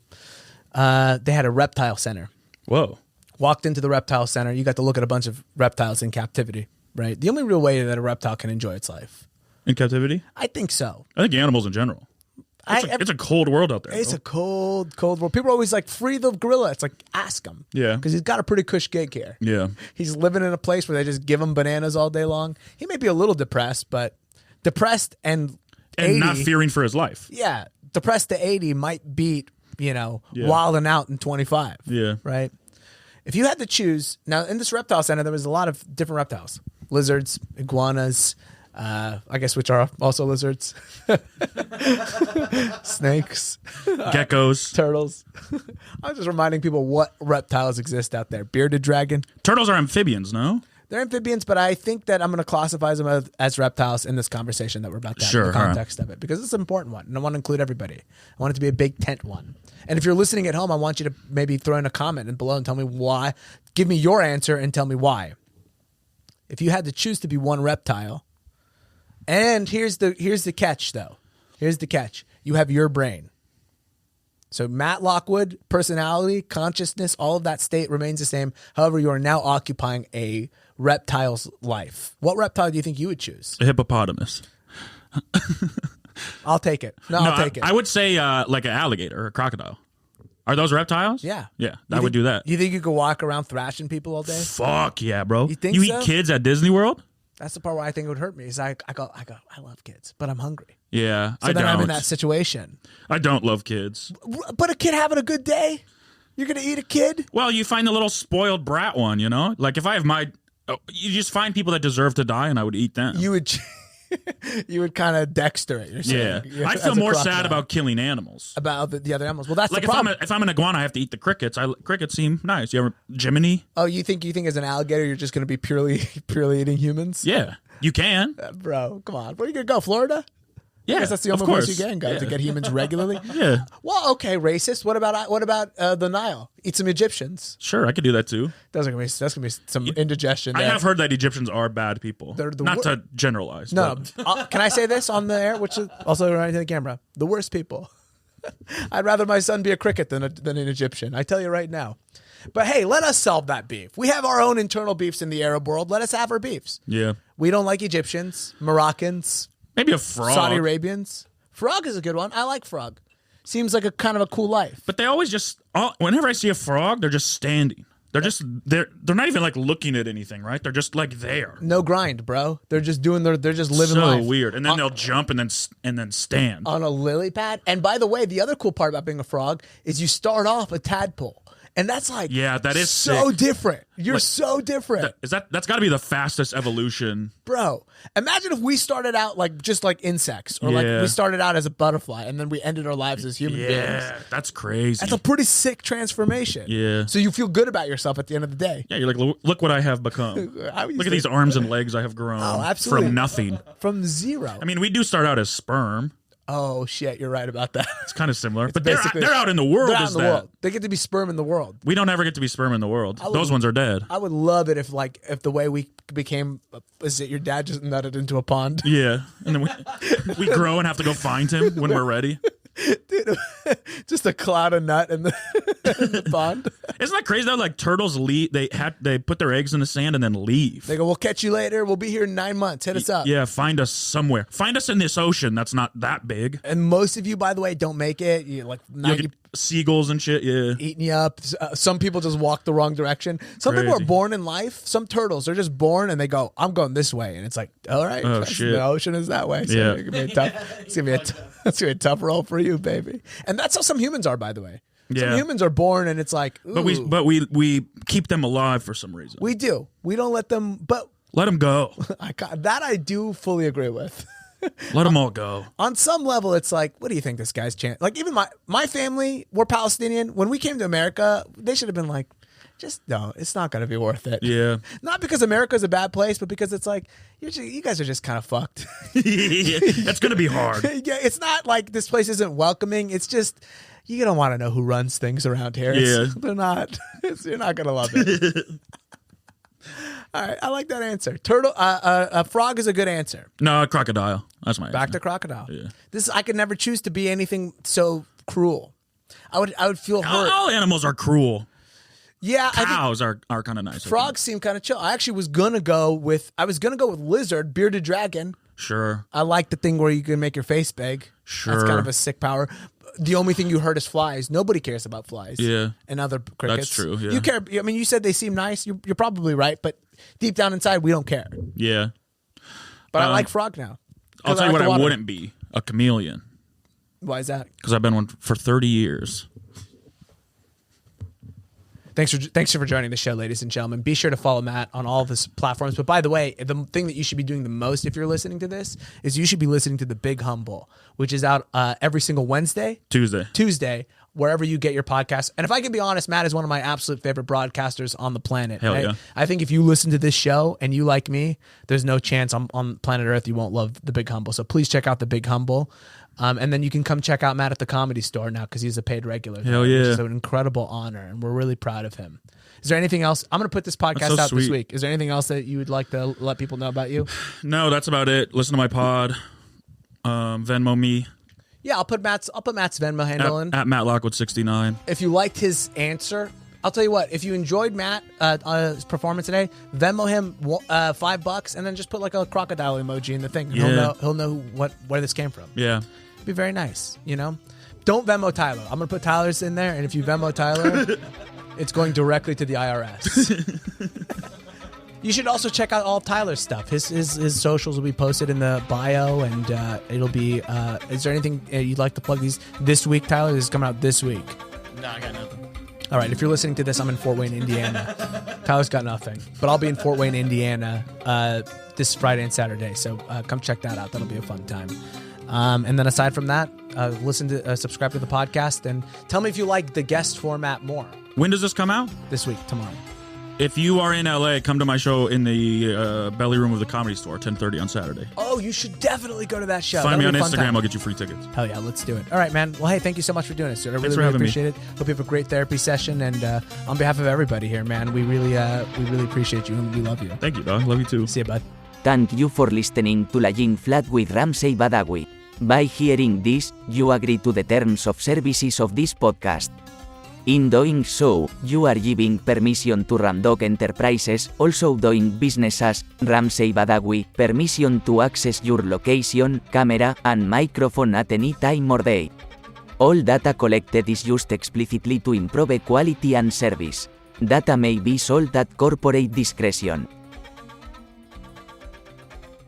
They had a reptile center. Whoa. Walked into the reptile center. You got to look at a bunch of reptiles in captivity, right? The only real way that a reptile can enjoy its life. In captivity? I think so. I think animals in general. It's a cold world out there. It's bro. a cold, cold world. People are always like, free the gorilla. It's like, ask him. Yeah. Because he's got a pretty cush gig here. Yeah. He's living in a place where they just give him bananas all day long. He may be a little depressed, but depressed and 80, not fearing for his life. Yeah. Depressed to 80 might beat, wilding out in 25. Yeah. Right? If you had to choose, now in this reptile center, there was a lot of different reptiles. Lizards, iguanas, I guess which are also lizards. Snakes. Geckos. Turtles. I'm just reminding people what reptiles exist out there. Bearded dragon. Turtles are amphibians, no? They're amphibians, but I think that I'm going to classify them as reptiles in this conversation that we're about to have, in the context of it, because it's an important one, and I want to include everybody. I want it to be a big tent one. And if you're listening at home, I want you to maybe throw in a comment and below and tell me why. Give me your answer and tell me why. If you had to choose to be one reptile, and here's the catch, though. Here's the catch. You have your brain. So Matt Lockwood, personality, consciousness, all of that state remains the same. However, you are now occupying a reptile's life. What reptile do you think you would choose? A hippopotamus. I'll take it. I'll take it. I would say like an alligator or a crocodile. Are those reptiles? Yeah. Yeah, I would do that. You think you could walk around thrashing people all day? Fuck yeah, bro. You think you so? eat kids at Disney World? That's the part where I think it would hurt me. Is I go, I love kids, but I'm hungry. Yeah, So then I'm in that situation. I don't love kids. But a kid having a good day, you're gonna eat a kid? Well, you find the little spoiled brat one, Like if I have you just find people that deserve to die, and I would eat them. You would. You would kind of Dexter it. You're saying. Yeah, I feel more sad about killing animals. About the other animals. Well, that's like the problem. if I'm an iguana, I have to eat the crickets. Crickets seem nice. You ever Jiminy? Oh, you think as an alligator, you're just going to be purely eating humans? Yeah, you can. Bro, come on. Where are you going to go? Florida? Yeah, I guess that's the only place you can go to get humans regularly. Yeah. Well, okay, racist. What about the Nile? Eat some Egyptians. Sure, I could do that too. That's gonna be some indigestion. I there. have heard that Egyptians are bad people. They're the Not to generalize. No, but- can I say this on the air? Which is also right to the camera. The worst people. I'd rather my son be a cricket than an Egyptian. I tell you right now. But hey, let us solve that beef. We have our own internal beefs in the Arab world. Let us have our beefs. Yeah. We don't like Egyptians, Moroccans, Maybe a frog. Saudi Arabians. Frog is a good one. I like frog. Seems like a kind of a cool life. But they always just, whenever I see a frog, they're just standing. They're not even like looking at anything, right? They're just like there. No grind, bro. They're just they're just living so life. So weird. And then they'll jump and then stand. On a lily pad. And by the way, the other cool part about being a frog is you start off a tadpole. And that's like that is so sick. different. You're so different. That's got to be the fastest evolution. Bro, imagine if we started out like just like insects or like we started out as a butterfly and then we ended our lives as human beings. Yeah, that's crazy. That's a pretty sick transformation. Yeah. So you feel good about yourself at the end of the day. Yeah, you're like, look what I have become. Look at these arms and legs I have grown absolutely. from nothing. From zero. I mean, we do start out as sperm. Oh shit, you're right about that. It's kind of similar, but they're out in the world. They're out in the world. They get to be sperm in the world. We don't ever get to be sperm in the world. Those ones are dead. I would love it if the way we became is that your dad just nutted into a pond. Yeah, and then we grow and have to go find him when we're ready. Dude, just a cloud of nut in the pond. Isn't that crazy though? Like turtles leave, they put their eggs in the sand and then leave. They go, "We'll catch you later. We'll be here in 9 months. Hit us up." Yeah, find us somewhere. Find us in this ocean that's not that big. And most of you, by the way, don't make it. You like 90 seagulls and shit. Yeah, eating you up. Some people just walk the wrong direction. Some people are born in life. Some turtles, they're just born and they go, "I'm going this way," and it's like, all right, shit. The ocean is that way. So yeah, it's gonna be a tough role for you, baby. And that's how some humans are, by the way. Yeah. Some humans are born and it's like, ooh. But we keep them alive for some reason. We do. We don't let them, but let them go. I do fully agree with. Let them all go. On some level, it's like, what do you think this guy's chance? Like even my family, we're Palestinian. When we came to America, they should have been like, just no, it's not going to be worth it. Yeah. Not because America's a bad place, but because it's like, you guys are just kind of fucked. Yeah, that's going to be hard. Yeah, it's not like this place isn't welcoming. It's just, you don't want to know who runs things around here. They're not. You're not going to love it. All right, I like that answer. A frog is a good answer. No, a crocodile. That's my answer. Back to crocodile. Yeah. I could never choose to be anything so cruel. I would feel hurt. All animals are cruel. Yeah, cows are kind of nice. Frogs seem kind of chill. I actually was gonna go with lizard, bearded dragon. Sure. I like the thing where you can make your face big. Sure. That's kind of a sick power. The only thing you hurt is flies. Nobody cares about flies. Yeah. And other crickets. That's true. Yeah. You care. I mean, you said they seem nice. You're probably right, but deep down inside, we don't care. Yeah. But I like frog now. I'll tell you what I wouldn't be. A chameleon. Why is that? Because I've been one for 30 years. Thanks for joining the show, ladies and gentlemen. Be sure to follow Matt on all of his platforms. But by the way, the thing that you should be doing the most if you're listening to this is you should be listening to The Big Humble, which is out every single Tuesday, wherever you get your podcast. And if I can be honest, Matt is one of my absolute favorite broadcasters on the planet. Hell yeah. I think if you listen to this show and you like me, there's no chance on planet Earth you won't love The Big Humble. So please check out The Big Humble. And then you can come check out Matt at the Comedy Store now because he's a paid regular. Hell yeah. Which is an incredible honor, and we're really proud of him. Is there anything else? I'm going to put this podcast out this week. Is there anything else that you would like to let people know about you? No, that's about it. Listen to my pod. Venmo me. Yeah, I'll put Matt's Venmo handle in. At Matt Lockwood 69. If you liked his answer, I'll tell you what. If you enjoyed Matt's performance today, Venmo him $5 and then just put like a crocodile emoji in the thing. And he'll know where this came from. Yeah. Be very nice, you know? Don't Venmo Tyler. I'm going to put Tyler's in there, and if you Venmo Tyler, it's going directly to the IRS. You should also check out all Tyler's stuff. His socials will be posted in the bio, and it'll be... is there anything you'd like to plug this week, Tyler? This is coming out this week. No, I got nothing. All right, if you're listening to this, I'm in Fort Wayne, Indiana. Tyler's got nothing. But I'll be in Fort Wayne, Indiana this Friday and Saturday, so come check that out. That'll be a fun time. And then aside from that, subscribe to the podcast and tell me if you like the guest format more. When does this come out? This week, tomorrow. If you are in LA, come to my show in the belly room of the Comedy Store, 10:30 on Saturday. Oh, you should definitely go to that show. Find me That'll on be a fun Instagram. time. I'll get you free tickets. Hell yeah, let's do it. All right, man. Well, hey, thank you so much for doing this, dude. I Thanks really for having appreciate it. Hope you have a great therapy session. And on behalf of everybody here, man, we really appreciate you and we love you. Thank you, dog. Love you too. See you, bud. Thank you for listening to Lying Flat with Ramsey Badawi. By hearing this, you agree to the terms of services of this podcast. In doing so, you are giving permission to Ramdog Enterprises, also doing business as Ramsey Badawi, permission to access your location, camera, and microphone at any time or day. All data collected is used explicitly to improve quality and service. Data may be sold at corporate discretion.